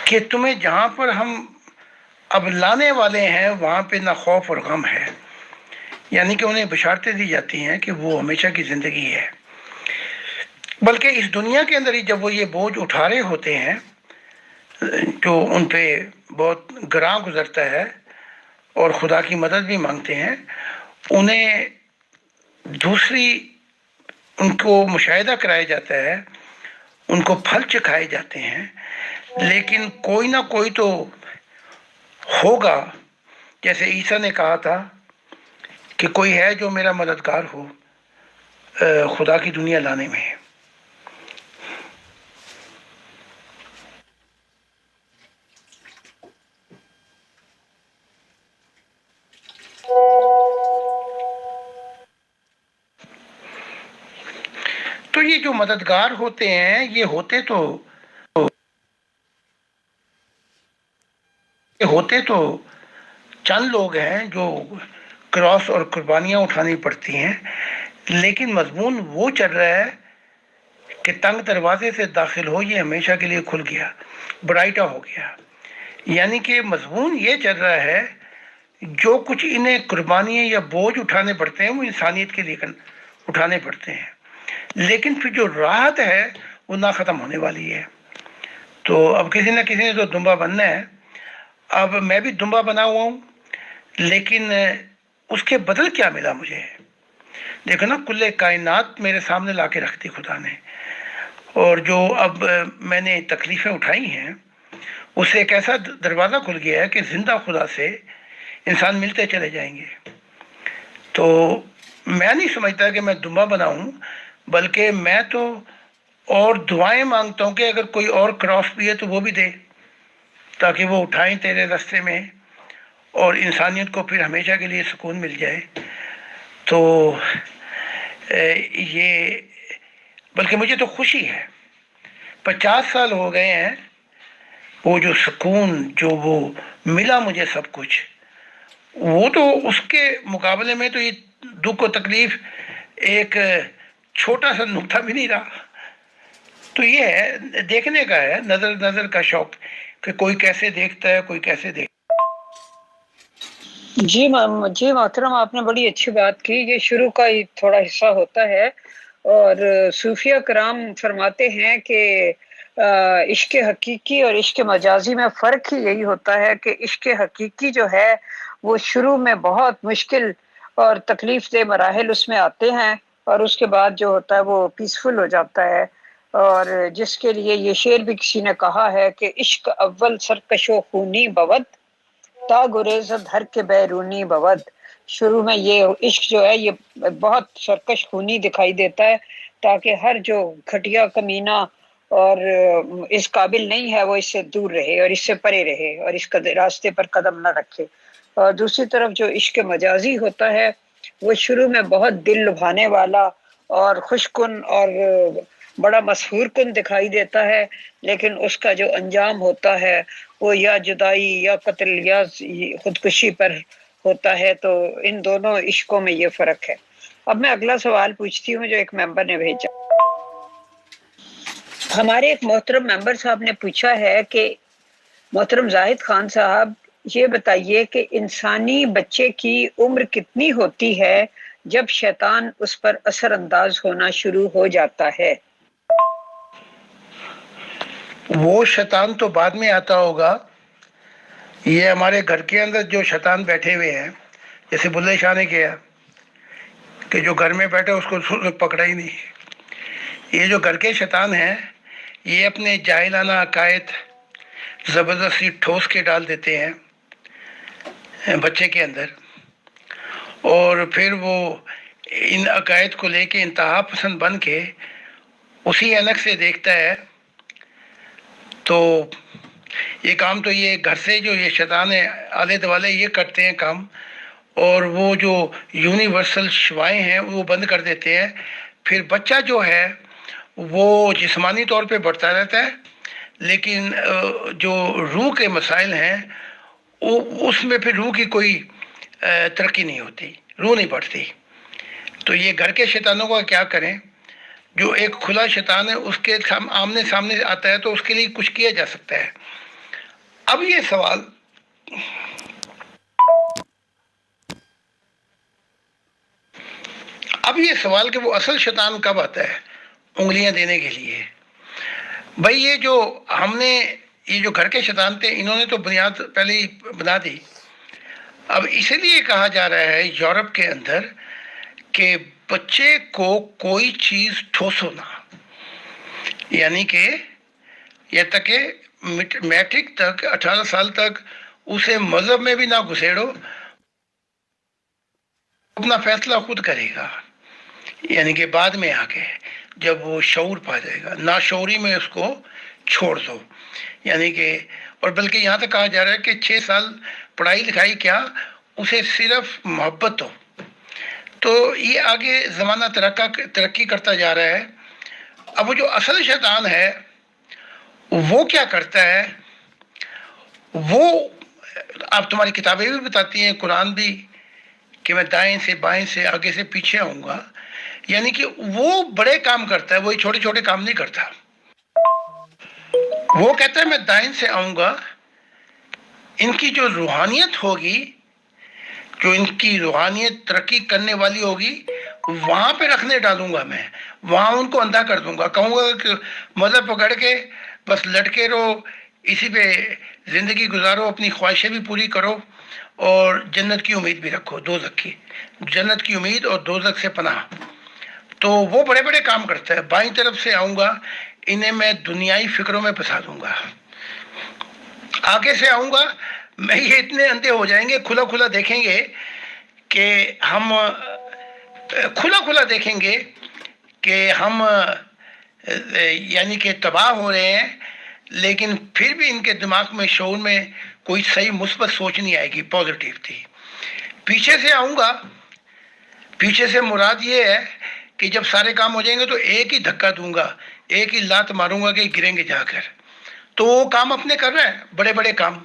کہ تمہیں جہاں پر ہم اب لانے والے ہیں وہاں پہ نہ خوف اور غم ہے، یعنی کہ انہیں بشارتیں دی جاتی ہیں کہ وہ ہمیشہ کی زندگی ہے۔ بلکہ اس دنیا کے اندر ہی جب وہ یہ بوجھ اٹھا رہے ہوتے ہیں جو ان پہ بہت گراں گزرتا ہے، اور خدا کی مدد بھی مانگتے ہیں، انہیں دوسری ان کو مشاہدہ کرایا جاتا ہے، ان کو پھل چکھائے جاتے ہیں، لیکن کوئی نہ کوئی تو ہوگا، جیسے عیسیٰ نے کہا تھا کہ کوئی ہے جو میرا مددگار ہو خدا کی دنیا لانے میں۔ تو یہ جو مددگار ہوتے ہیں، یہ ہوتے تو چند لوگ ہیں جو کراس اور قربانیاں اٹھانی پڑتی ہیں، لیکن مضمون وہ چل رہا ہے کہ تنگ دروازے سے داخل ہو یہ ہمیشہ کے لیے کھل گیا، برائٹا ہو گیا۔ یعنی کہ مضمون یہ چل رہا ہے جو کچھ انہیں قربانیاں یا بوجھ اٹھانے پڑتے ہیں وہ انسانیت کے لیے اٹھانے پڑتے ہیں، لیکن پھر جو راحت ہے وہ نہ ختم ہونے والی ہے۔ تو اب کسی نہ کسی نے تو دمبا بننا ہے، اب میں بھی دمبا بنا ہوا ہوں، لیکن اس کے بدل کیا ملا مجھے؟ دیکھو نا، کل کائنات میرے سامنے لا کے رکھ دی خدا نے، اور جو اب میں نے تکلیفیں اٹھائی ہیں اس سے ایک ایسا دروازہ کھل گیا ہے کہ زندہ خدا سے انسان ملتے چلے جائیں گے۔ تو میں نہیں سمجھتا کہ میں دمبا بناؤں، بلکہ میں تو اور دعائیں مانگتا ہوں کہ اگر کوئی اور کراس بھی ہے تو وہ بھی دے، تاکہ وہ اٹھائیں تیرے راستے میں اور انسانیت کو پھر ہمیشہ کے لیے سکون مل جائے۔ تو یہ بلکہ مجھے تو خوشی ہے، 50 سال ہو گئے ہیں، وہ جو سکون جو وہ ملا مجھے سب کچھ، وہ تو اس کے مقابلے میں تو یہ دکھ و تکلیف ایک چھوٹا سا نقطہ بھی نہیں رہا۔ تو یہ ہے، دیکھنے کا ہے، نظر کا شوق کہ کوئی کیسے دیکھتا ہے، کوئی کیسے دیکھتا جی جی محترم، آپ نے بڑی اچھی بات کی۔ یہ شروع کا ہی تھوڑا حصہ ہوتا ہے، اور صوفیہ کرام فرماتے ہیں کہ عشق حقیقی اور عشق مجازی میں فرق ہی یہی ہوتا ہے کہ عشق حقیقی جو ہے وہ شروع میں بہت مشکل اور تکلیف دہ مراحل اس میں آتے ہیں، اور اس کے بعد جو ہوتا ہے وہ پیسفل ہو جاتا ہے۔ اور جس کے لیے یہ شعر بھی کسی نے کہا ہے کہ عشق اول سرکش و خونی بود، تا گریزد ہر کے بیرونی بود۔ شروع میں یہ عشق جو ہے یہ بہت سرکش خونی دکھائی دیتا ہے، تاکہ ہر جو گھٹیا کمینہ اور اس قابل نہیں ہے وہ اس سے دور رہے اور اس سے پرے رہے اور اس راستے پر قدم نہ رکھے۔ اور دوسری طرف جو عشق مجازی ہوتا ہے وہ شروع میں بہت دل لبھانے والا اور خوش کن اور بڑا مسحور کن دکھائی دیتا ہے، لیکن اس کا جو انجام ہوتا ہے وہ یا جدائی یا قتل یا خودکشی پر ہوتا ہے۔ تو ان دونوں عشقوں میں یہ فرق ہے۔ اب میں اگلا سوال پوچھتی ہوں جو ایک ممبر نے بھیجا۔ ہمارے ایک محترم ممبر صاحب نے پوچھا ہے کہ محترم زاہد خان صاحب یہ بتائیے کہ انسانی بچے کی عمر کتنی ہوتی ہے جب شیطان اس پر اثر انداز ہونا شروع ہو جاتا ہے؟ وہ شیطان تو بعد میں آتا ہوگا، یہ ہمارے گھر کے اندر جو شیطان بیٹھے ہوئے ہیں، جیسے بلے شاہ نے کیا کہ جو گھر میں بیٹھا اس کو پکڑا ہی نہیں۔ یہ جو گھر کے شیطان ہیں یہ اپنے جاہلانہ عقائد زبردستی ٹھوس کے ڈال دیتے ہیں بچے کے اندر، اور پھر وہ ان عقائد کو لے کے انتہا پسند بن کے اسی اینک سے دیکھتا ہے۔ تو یہ کام تو یہ گھر سے جو یہ شیطان ہے آلے دوالے یہ کرتے ہیں کام، اور وہ جو یونیورسل شوائیں ہیں وہ بند کر دیتے ہیں۔ پھر بچہ جو ہے وہ جسمانی طور پہ بڑھتا رہتا ہے، لیکن جو روح کے مسائل ہیں اس میں پھر روح کی کوئی ترقی نہیں ہوتی، روح نہیں بڑھتی۔ تو یہ گھر کے شیطانوں کا کیا کریں؟ جو ایک کھلا شیطان ہے اس کے آمنے سامنے آتا ہے تو اس کے لیے کچھ کیا جا سکتا ہے۔ اب یہ سوال کہ وہ اصل شیطان کب آتا ہے انگلیاں دینے کے لیے؟ بھائی یہ جو ہم نے یہ جو گھر کے شیطان تھے انہوں نے تو بنیاد پہلے ہی بنا دی۔ اب اسی لیے کہا جا رہا ہے یورپ کے اندر کہ بچے کو کوئی چیز ٹھوسو نہ، یعنی کہ یہ تک کہ میٹرک تک 18 سال تک اسے مذہب میں بھی نہ گھسیڑو، اپنا فیصلہ خود کرے گا، یعنی کہ بعد میں آ کے جب وہ شعور پا جائے گا، ناشعوری میں اس کو چھوڑ دو، یعنی کہ اور بلکہ یہاں تک کہا جا رہا ہے کہ 6 سال پڑھائی لکھائی کیا، اسے صرف محبت ہو۔ تو یہ آگے زمانہ ترقی کرتا جا رہا ہے۔ اب وہ جو اصل شیطان ہے وہ کیا کرتا ہے، وہ آپ تمہاری کتابیں بھی بتاتی ہیں، قرآن بھی، کہ میں دائیں سے بائیں سے آگے سے پیچھے آؤں گا، یعنی کہ وہ بڑے کام کرتا ہے، وہی چھوٹے چھوٹے کام نہیں کرتا۔ وہ کہتا ہے میں دائیں سے آؤں گا، ان کی جو روحانیت ہوگی، جو ان کی روحانیت ترقی کرنے والی ہوگی، وہاں پہ رکھنے ڈالوں گا، میں وہاں ان کو اندھا کر دوں گا، کہوں گا کہ مذہب پکڑ کے بس لٹکے رہو، اسی پہ زندگی گزارو، اپنی خواہشیں بھی پوری کرو اور جنت کی امید بھی رکھو، دوزخ کی، جنت کی امید اور دوزخ سے پناہ۔ تو وہ بڑے بڑے کام کرتا ہے۔ بائیں طرف سے آؤں گا، انہیں میں دنیائی فکروں میں پھنسا دوں گا۔ آگے سے آؤں گا، میں یہ اتنے اندھے ہو جائیں گے، کھلا کھلا دیکھیں گے کہ ہم کھلا کھلا دیکھیں گے کہ ہم یعنی کہ تباہ ہو رہے ہیں، لیکن پھر بھی ان کے دماغ میں، شعور میں کوئی صحیح مثبت سوچ نہیں آئے گی، پازیٹیو تھی۔ پیچھے سے آؤں گا، پیچھے سے مراد یہ ہے کہ جب سارے کام ہو جائیں گے تو ایک ہی دھکا دوں گا، ایک ہی لات ماروں گا کہ گریں گے جا کر۔ تو وہ کام اپنے کر رہے ہیں، بڑے بڑے کام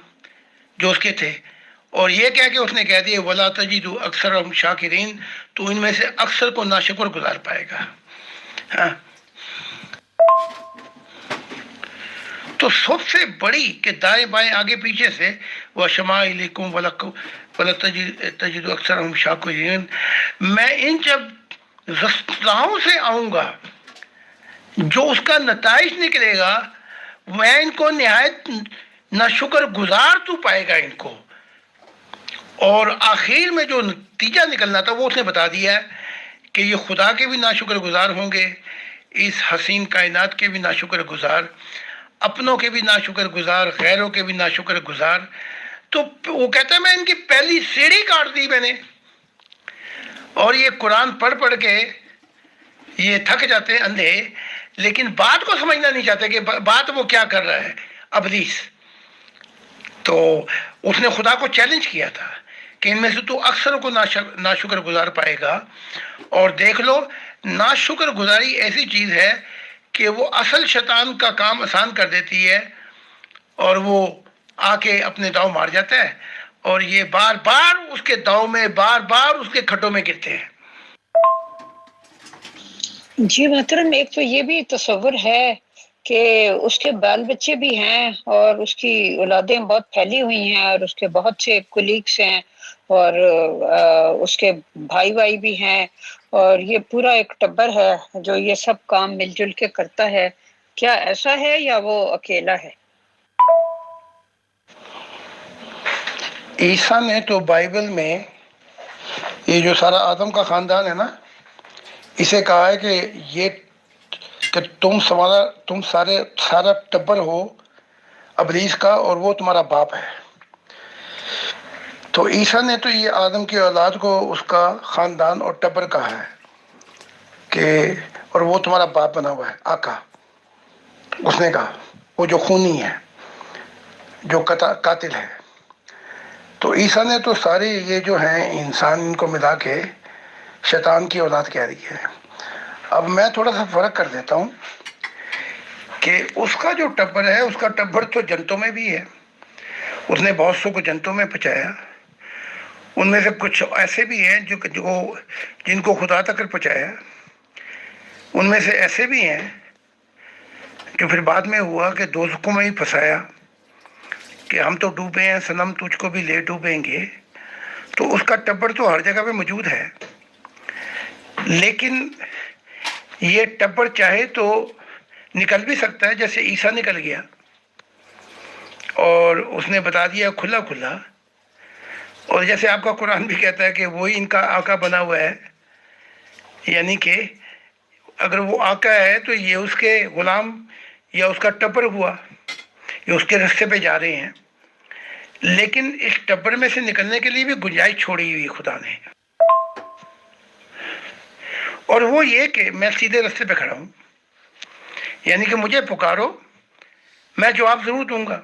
جو اس کے تھے، اور یہ کہہ کے اس نے کہہ دیا وَلَا تَجِدُ أَكْثَرَهُمْ شَاكِرِينَ، تو ان میں سے اکثر کو ناشکر گزار پائے گا۔ ہاں، تو سب سے بڑی کہ دائیں بائیں آگے پیچھے سے وَشَمَائِلِكُمْ وَلَا تَجِدُ أَكْثَرَهُمْ شَاكِرِينَ، میں ان جب رستاؤں سے آؤں گا، جو اس کا نتائج نکلے گا، میں ان کو نہایت ناشکر گزار تو پائے گا ان کو، اور آخر میں جو نتیجہ نکلنا تھا وہ اس نے بتا دیا ہے کہ یہ خدا کے بھی ناشکر گزار ہوں گے، اس حسین کائنات کے بھی ناشکر گزار، اپنوں کے بھی ناشکر گزار، غیروں کے بھی ناشکر گزار۔ تو وہ کہتا ہے میں ان کی پہلی سیڑھی کاٹ دی میں نے، اور یہ قرآن پڑھ پڑھ کے یہ تھک جاتے ہیں اندھے، لیکن بات کو سمجھنا نہیں چاہتے کہ بات وہ کیا کر رہا ہے ابلیس۔ تو اس نے خدا کو چیلنج کیا تھا کہ ان میں سے تو اکثر کو ناشکر گزار پائے گا، اور دیکھ لو ناشکر گزاری ایسی چیز ہے کہ وہ اصل شیطان کا کام آسان کر دیتی ہے، اور وہ آ کے اپنے داؤ مار جاتا ہے، اور یہ بار بار اس کے داؤ میں، بار بار اس کے کھٹوں میں گرتے ہیں۔ جی محترم، ایک تو یہ بھی تصور ہے کہ اس کے بال بچے بھی ہیں اور اس کی اولادیں بہت پھیلی ہوئی ہیں، اور اس کے بہت سے کولیگس ہیں، اور اس کے بھائی بھی ہیں، اور یہ پورا ایک ٹبر ہے جو یہ سب کام مل جل کے کرتا ہے۔ کیا ایسا ہے یا وہ اکیلا ہے؟ عیسیٰ نے تو بائبل میں یہ جو سارا آدم کا خاندان ہے نا، اسے کہا ہے کہ یہ کہ تم سارا ٹبر ہو ابلیس کا، اور وہ تمہارا باپ ہے۔ تو عیسیٰ نے تو یہ آدم کی اولاد کو اس کا خاندان اور ٹبر کہا ہے کہ اور وہ تمہارا باپ بنا ہوا ہے، آقا اس نے کہا، وہ جو خونی ہے، جو قاتل ہے۔ تو عیسیٰ نے تو سارے یہ جو ہیں انسان، ان کو ملا کے شیطان کی اولاد کہہ رہی ہے۔ اب میں تھوڑا سا فرق کر دیتا ہوں کہ اس کا جو ٹبر ہے، اس کا ٹبر تو جنتوں میں بھی ہے، اس نے بہت سو کو جنتوں میں پہنچایا، ان میں سے کچھ ایسے بھی ہیں جن کو خدا تک پہنچایا، ان میں سے ایسے بھی ہیں جو پھر بعد میں ہوا کہ دوزخوں میں ہی پھنسایا کہ ہم تو ڈوبے ہیں صنم، تجھ کو بھی لے ڈوبیں گے۔ تو اس کا ٹبر تو ہر جگہ پہ موجود ہے، لیکن یہ ٹبر چاہے تو نکل بھی سکتا ہے، جیسے عیسیٰ نکل گیا اور اس نے بتا دیا کھلا کھلا، اور جیسے آپ کا قرآن بھی کہتا ہے کہ وہی ان کا آقا بنا ہوا ہے، یعنی کہ اگر وہ آقا ہے تو یہ اس کے غلام یا اس کا ٹبر ہوا، یہ اس کے رستے پہ جا رہے ہیں، لیکن اس ٹبر میں سے نکلنے کے لیے بھی گنجائش چھوڑی ہوئی خدا نے، اور وہ یہ کہ میں سیدھے رستے پہ کھڑا ہوں، یعنی کہ مجھے پکارو، میں جواب ضرور دوں گا۔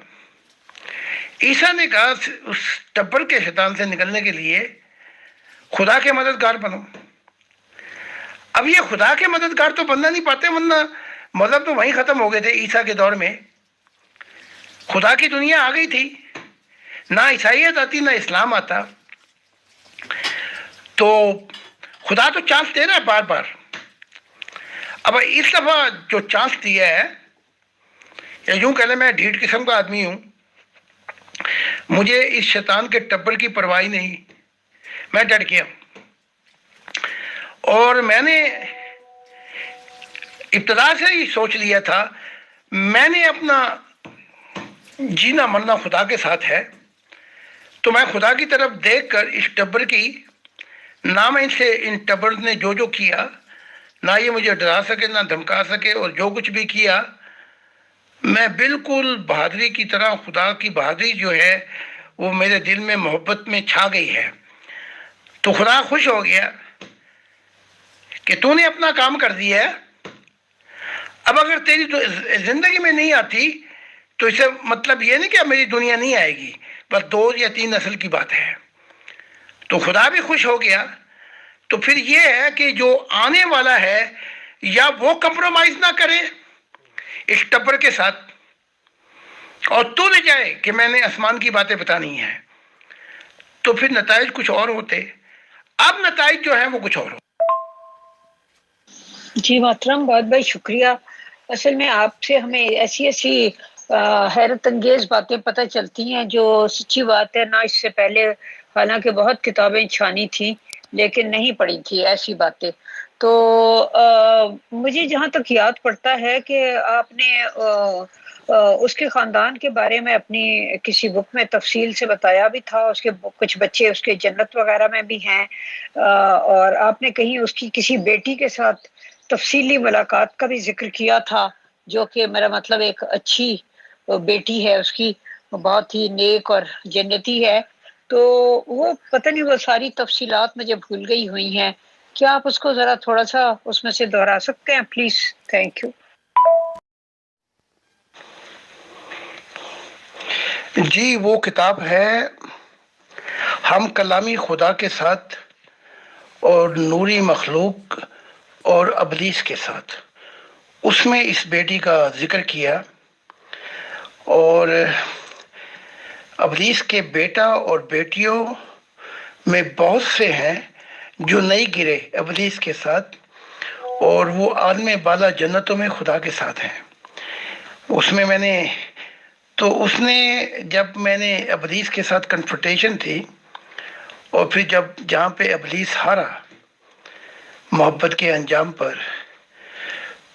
عیسیٰ نے کہا اس ٹبر کے شیطان سے نکلنے کے لیے خدا کے مددگار بنو۔ اب یہ خدا کے مددگار تو بننا نہیں پاتے، ورنہ مذہب تو وہیں ختم ہو گئے تھے عیسیٰ کے دور میں، خدا کی دنیا آ گئی تھی، نہ عیسائیت آتی نہ اسلام آتا، تو خدا تو چانس دے رہا ہے بار بار۔ اب اس دفعہ جو چانس دیا ہے، یا یوں کہہ لیں میں ڈھیٹ قسم کا آدمی ہوں، مجھے اس شیطان کے ٹبر کی پرواہ نہیں، میں ڈٹ گیا، اور میں نے ابتدا سے ہی سوچ لیا تھا میں نے اپنا جینا مرنا خدا کے ساتھ ہے، تو میں خدا کی طرف دیکھ کر اس ٹبر کی، نہ میں ان ٹبر نے جو کیا، نہ یہ مجھے ڈرا سکے نہ دھمکا سکے، اور جو کچھ بھی کیا میں بالکل بہادری کی طرح، خدا کی بہادری جو ہے وہ میرے دل میں محبت میں چھا گئی ہے، تو خدا خوش ہو گیا کہ تو نے اپنا کام کر دیا ہے، اب اگر تیری زندگی میں نہیں آتی تو اسے مطلب یہ نہیں کہ اب میری دنیا نہیں آئے گی، بس 2 یا 3 نسل کی بات ہے، تو خدا بھی خوش ہو گیا۔ تو پھر یہ ہے کہ جو آنے والا ہے یا وہ کمپرومائز نہ کرے اس ٹبر کے ساتھ، اور تو نہ جائے کہ میں نے آسمان کی باتیں بتانی ہیں، تو پھر نتائج کچھ اور ہوتے، اب نتائج جو ہیں وہ کچھ اور ہوتے۔ جی محترم، بہت بہت شکریہ۔ اصل میں آپ سے ہمیں ایسی ایسی حیرت انگیز باتیں پتہ چلتی ہیں جو سچی بات ہے، نہ اس سے پہلے حالانکہ بہت کتابیں چھانی تھیں لیکن نہیں پڑھی تھی ایسی باتیں۔ تو مجھے جہاں تک یاد پڑتا ہے کہ آپ نے اس کے خاندان کے بارے میں اپنی کسی بک میں تفصیل سے بتایا بھی تھا، اس کے کچھ بچے اس کے جنت وغیرہ میں بھی ہیں، اور آپ نے کہیں اس کی کسی بیٹی کے ساتھ تفصیلی ملاقات کا بھی ذکر کیا تھا، جو کہ میرا مطلب ایک اچھی بیٹی ہے اس کی، بہت ہی نیک اور جنتی ہے، تو وہ پتہ نہیں وہ ساری تفصیلات مجھے بھول گئی ہوئی ہیں، کیا آپ اس کو ذرا تھوڑا سا اس میں سے دہرا سکتے ہیں پلیز؟ Thank you. جی، وہ کتاب ہے ہم کلامی خدا کے ساتھ اور نوری مخلوق اور ابلیس کے ساتھ، اس میں اس بیٹی کا ذکر کیا، اور ابلیس کے بیٹا اور بیٹیوں میں بہت سے ہیں جو نہیں گرے ابلیس کے ساتھ، اور وہ عالم بالا جنتوں میں خدا کے ساتھ ہیں۔ اس میں میں نے تو اس نے جب میں نے ابلیس کے ساتھ کنفرنٹیشن تھی، اور پھر جہاں پہ ابلیس ہارا محبت کے انجام پر،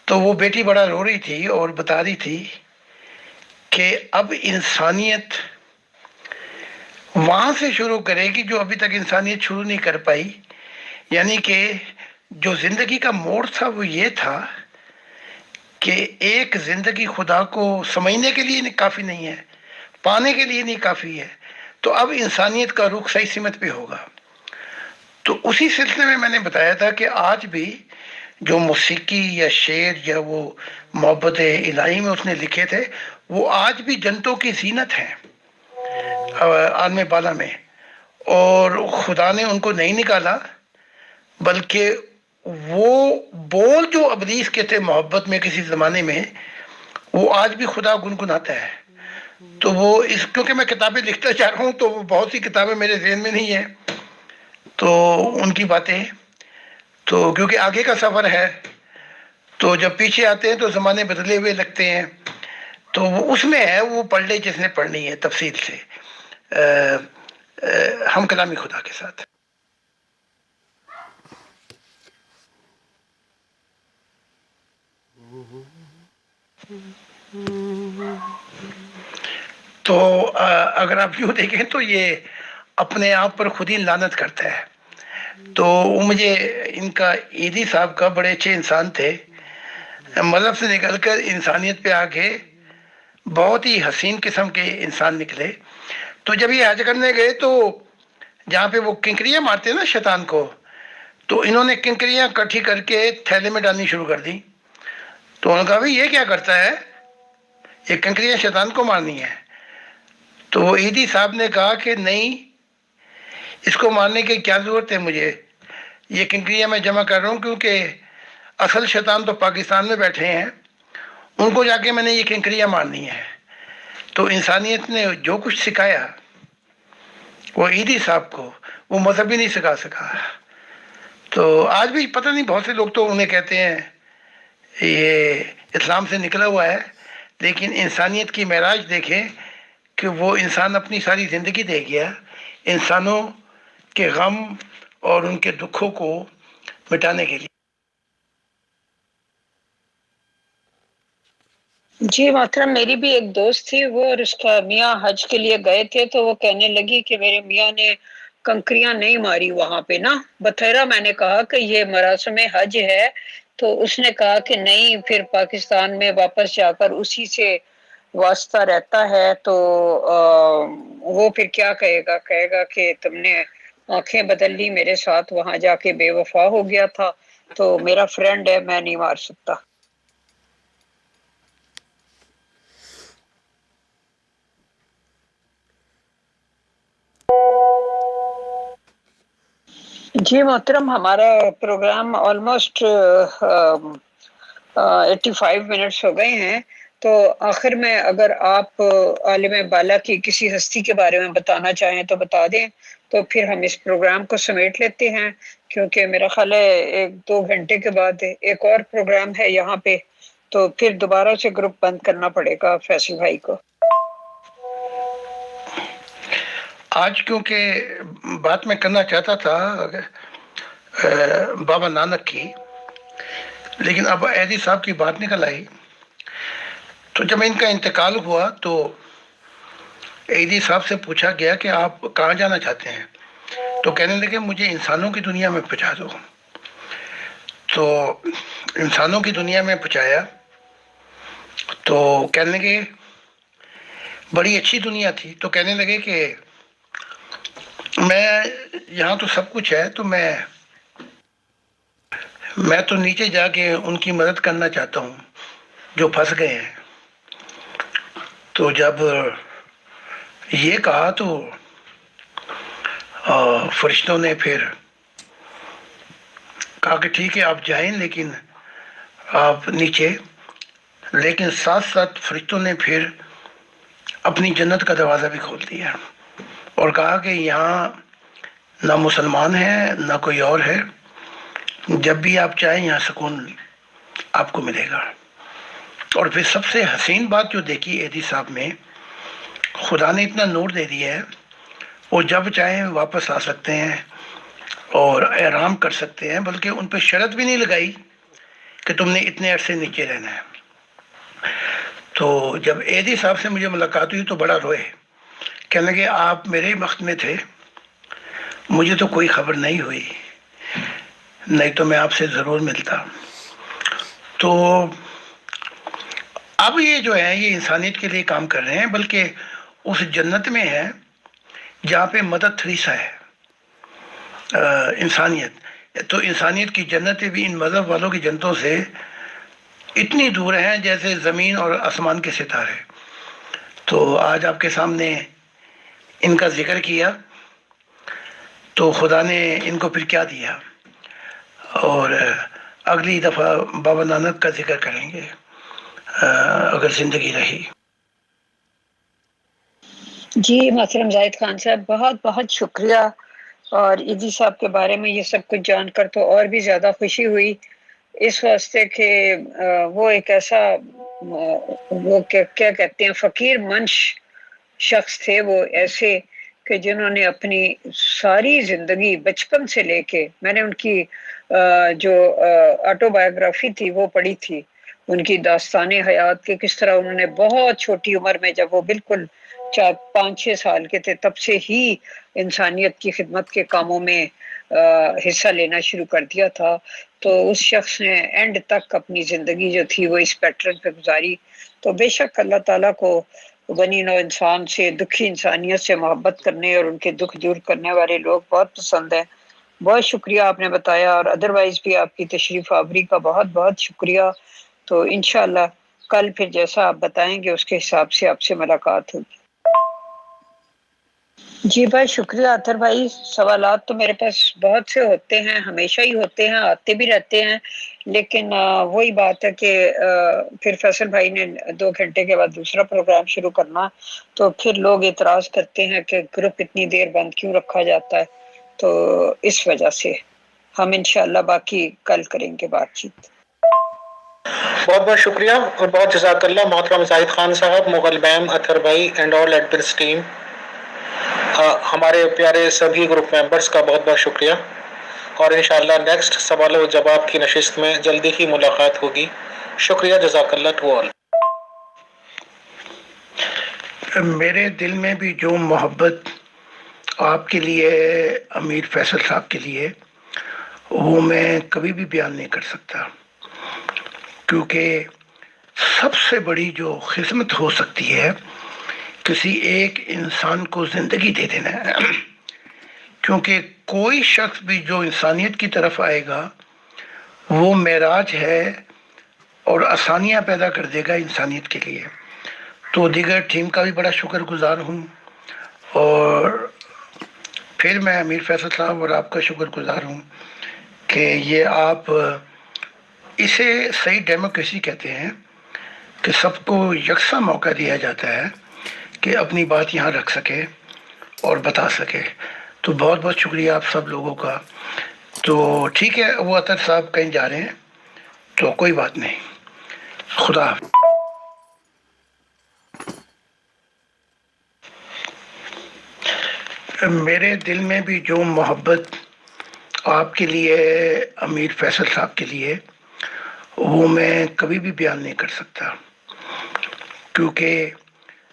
تو وہ بیٹی بڑا رو رہی تھی اور بتا رہی تھی کہ اب انسانیت وہاں سے شروع کرے گی جو ابھی تک انسانیت شروع نہیں کر پائی، یعنی کہ جو زندگی کا موڑ تھا وہ یہ تھا کہ ایک زندگی خدا کو سمجھنے کے لیے کافی نہیں ہے، پانے کے لیے نہیں کافی ہے، تو اب انسانیت کا رخ صحیح سمت پہ ہوگا۔ تو اسی سلسلے میں نے بتایا تھا کہ آج بھی جو موسیقی یا شعر یا وہ محبت الہی میں اس نے لکھے تھے، وہ آج بھی جنتوں کی زینت ہیں عالم بالا میں، اور خدا نے ان کو نہیں نکالا، بلکہ وہ بول جو ابلیس کے تھے محبت میں کسی زمانے میں، وہ آج بھی خدا گنگناتا ہے۔ تو وہ کیونکہ میں کتابیں لکھتا جا رہا ہوں تو بہت سی کتابیں میرے ذہن میں نہیں ہیں، تو ان کی باتیں، تو کیونکہ آگے کا سفر ہے، تو جب پیچھے آتے ہیں تو زمانے بدلے ہوئے لگتے ہیں، تو وہ اس میں ہے، وہ پڑھ لے جس نے پڑھنی ہے تفصیل سے، ہم کلامی خدا کے ساتھ۔ تو اگر آپ یوں دیکھیں تو یہ اپنے آپ پر خود ہی لعنت کرتا ہے. تو وہ مجھے ان کا ایدی صاحب کا بڑے اچھے انسان تھے، مذہب سے نکل کر انسانیت پہ آ کے بہت ہی حسین قسم کے انسان نکلے. تو جب یہ حج کرنے گئے تو جہاں پہ وہ کنکریاں مارتے ہیں نا شیطان کو، تو انہوں نے کنکریاں کٹھی کر کے تھیلے میں ڈالنی شروع کر دی. تو انہوں نے کہا بھائی یہ کیا کرتا ہے، یہ کنکریاں شیطان کو مارنی ہے. تو وہ ایدی صاحب نے کہا کہ نہیں، اس کو مارنے کی کیا ضرورت ہے، مجھے یہ کنکریاں میں جمع کر رہا ہوں کیونکہ اصل شیطان تو پاکستان میں بیٹھے ہیں، ان کو جا کے میں نے یہ کنکریاں مارنی ہے. تو انسانیت نے جو کچھ سکھایا وہ ایدی صاحب کو وہ مذہب بھی نہیں سکھا سکا. تو آج بھی پتہ نہیں، بہت سے لوگ تو انہیں کہتے ہیں یہ اسلام سے نکلا ہوا ہے، لیکن انسانیت کی معراج دیکھیں کہ وہ انسان اپنی ساری زندگی دے گیا انسانوں کے غم اور ان کے دکھوں کو مٹانے کے لیے. جی محترم، میری بھی ایک دوست تھی، وہ اور اس کا میاں حج کے لیے گئے تھے، تو وہ کہنے لگی کہ میرے میاں نے کنکریاں نہیں ماری وہاں پہ نا. بتھیرا میں نے کہا کہ یہ مراسم حج ہے، تو اس نے کہا کہ نہیں، پھر پاکستان میں واپس جا کر اسی سے واسطہ رہتا ہے. تو وہ پھر کیا کہے گا کہ تم نے آنکھیں بدل لی میرے ساتھ، وہاں جا کے بے وفا ہو گیا تھا. تو میرا فرینڈ ہے، میں نہیں مار سکتا. جی محترم، ہمارا پروگرام آلموسٹ 85 منٹس ہو گئے ہیں. تو آخر میں اگر آپ عالم بالا کی کسی ہستی کے بارے میں بتانا چاہیں تو بتا دیں، تو پھر ہم اس پروگرام کو سمیٹ لیتے ہیں، کیونکہ میرا خیال ہے 1-2 گھنٹے کے بعد ایک اور پروگرام ہے یہاں پہ، تو پھر دوبارہ سے گروپ بند کرنا پڑے گا فیصل بھائی کو. آج کیونکہ بات میں کرنا چاہتا تھا بابا نانک کی، لیکن اب ایدی صاحب کی بات نکل آئی. تو جب ان کا انتقال ہوا تو ایدی صاحب سے پوچھا گیا کہ آپ کہاں جانا چاہتے ہیں، تو کہنے لگے مجھے انسانوں کی دنیا میں پہنچا دو. تو انسانوں کی دنیا میں پہنچایا تو کہنے لگے بڑی اچھی دنیا تھی. تو کہنے لگے کہ میں یہاں تو سب کچھ ہے، تو میں تو نیچے جا کے ان کی مدد کرنا چاہتا ہوں جو پھنس گئے ہیں. تو جب یہ کہا تو فرشتوں نے پھر کہا کہ ٹھیک ہے آپ جائیں، لیکن آپ نیچے، لیکن ساتھ ساتھ فرشتوں نے پھر اپنی جنت کا دروازہ بھی کھول دیا اور کہا کہ یہاں نہ مسلمان ہے نہ کوئی اور ہے، جب بھی آپ چاہیں یہاں سکون آپ کو ملے گا. اور پھر سب سے حسین بات جو دیکھی ایدی صاحب میں، خدا نے اتنا نور دے دیا ہے، وہ جب چاہیں واپس آ سکتے ہیں اور آرام کر سکتے ہیں، بلکہ ان پہ شرط بھی نہیں لگائی کہ تم نے اتنے عرصے نیچے رہنا ہے. تو جب ایدی صاحب سے مجھے ملاقات ہوئی تو بڑا روئے، کہنے لگے آپ میرے ہی وقت میں تھے، مجھے تو کوئی خبر نہیں ہوئی، نہیں تو میں آپ سے ضرور ملتا. تو اب یہ جو ہے یہ انسانیت کے لیے کام کر رہے ہیں، بلکہ اس جنت میں ہے جہاں پہ مدر تھریسا ہے. انسانیت تو انسانیت کی جنتیں بھی ان مذہب والوں کی جنتوں سے اتنی دور ہیں جیسے زمین اور آسمان کے ستارے. تو آج آپ کے سامنے ان کا ذکر کیا تو خدا نے ان کو پھر کیا دیا، اور اگلی دفعہ بابا نانک کا ذکر کریں گے اگر زندگی رہی. جی محترم زاہد خان صاحب، بہت بہت شکریہ. اور ایدی صاحب کے بارے میں یہ سب کچھ جان کر تو اور بھی زیادہ خوشی ہوئی، اس واسطے کہ وہ ایک ایسا وہ کیا کہتے ہیں فقیر منش شخص تھے، وہ ایسے کہ جنہوں نے اپنی ساری زندگی بچپن سے لے کے، میں نے ان کی جو آٹو بایوگرافی تھی وہ پڑھی تھی، ان کی داستان حیات کے کس طرح انہوں نے بہت چھوٹی عمر میں، جب وہ بالکل 4-5-6 سال کے تھے تب سے ہی انسانیت کی خدمت کے کاموں میں حصہ لینا شروع کر دیا تھا، تو اس شخص نے اینڈ تک اپنی زندگی جو تھی وہ اس پیٹرن پہ گزاری۔ تو بے شک اللہ تعالیٰ کو غنی نوع انسان سے، دکھی انسانیت سے محبت کرنے اور ان کے دکھ دور کرنے والے لوگ بہت پسند ہیں۔ بہت شکریہ آپ نے بتایا، اور ادروائز بھی آپ کی تشریف آوری کا بہت بہت شکریہ۔ تو انشاءاللہ کل پھر جیسا آپ بتائیں گے اس کے حساب سے آپ سے ملاقات ہوگی۔ جی بھائی شکریہ عطر بھائی، سوالات تو میرے پاس بہت سے ہوتے ہیں، ہمیشہ ہی ہوتے ہیں، آتے بھی رہتے ہیں، لیکن وہی بات ہے کہ پھر فیصل بھائی نے 2 گھنٹے کے بعد دوسرا پروگرام شروع کرنا، تو پھر لوگ اعتراض کرتے ہیں کہ گروپ اتنی دیر بند کیوں رکھا جاتا ہے، تو اس وجہ سے ہم انشاءاللہ باقی کل کریں گے بات چیت۔ بہت بہت شکریہ اور بہت جزاک اللہ محترم زاہد خان صاحب، مغل میم، اطہر بھائی اینڈ آل ایڈمنس ٹیم، ہمارے پیارے سبھی گروپ ممبرس کا بہت بہت شکریہ، اور انشاءاللہ نیکسٹ سوال و جواب کی نشست میں جلدی ہی ملاقات ہوگی۔ شکریہ، جزاک اللہ ٹو آل۔ میرے دل میں بھی جو محبت آپ کے لیے ہے، امیر فیصل صاحب کے لیے، وہ میں کبھی بھی بیان نہیں کر سکتا، کیونکہ سب سے بڑی جو خدمت ہو سکتی ہے کسی ایک انسان کو زندگی دے دینا ہے، کیونکہ کوئی شخص بھی جو انسانیت کی طرف آئے گا وہ معراج ہے اور آسانیاں پیدا کر دے گا انسانیت کے لیے۔ تو دیگر ٹیم کا بھی بڑا شکر گزار ہوں، اور پھر میں امیر فیصل صاحب اور آپ کا شکر گزار ہوں کہ یہ آپ اسے صحیح ڈیموکریسی کہتے ہیں کہ سب کو یکساں موقع دیا جاتا ہے کہ اپنی بات یہاں رکھ سکے اور بتا سکے۔ تو بہت بہت شکریہ آپ سب لوگوں کا۔ تو ٹھیک ہے، وہ اطہر صاحب کہیں جا رہے ہیں تو کوئی بات نہیں، خدا حافظ۔ میرے دل میں بھی جو محبت آپ کے لیے ہے، امیر فیصل صاحب کے لیے، وہ میں کبھی بھی بیان نہیں کر سکتا، کیونکہ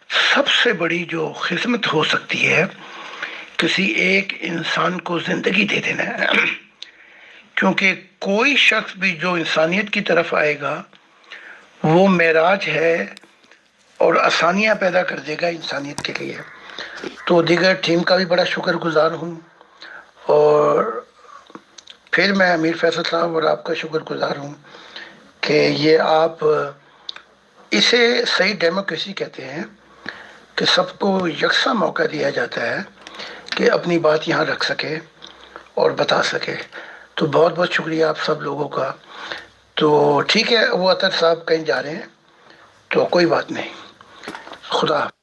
سب سے بڑی جو خدمت ہو سکتی ہے کسی ایک انسان کو زندگی دے دینا ہے، کیونکہ کوئی شخص بھی جو انسانیت کی طرف آئے گا وہ معراج ہے اور آسانیاں پیدا کر دے گا انسانیت کے لیے۔ تو دیگر ٹیم کا بھی بڑا شکر گزار ہوں، اور پھر میں امیر فیصل صاحب اور آپ کا شکر گزار ہوں کہ یہ آپ اسے صحیح ڈیموکریسی کہتے ہیں کہ سب کو یکساں موقع دیا جاتا ہے کہ اپنی بات یہاں رکھ سکے اور بتا سکے۔ تو بہت بہت شکریہ آپ سب لوگوں کا۔ تو ٹھیک ہے، وہ اطہر صاحب کہیں جا رہے ہیں تو کوئی بات نہیں، خدا حافظ۔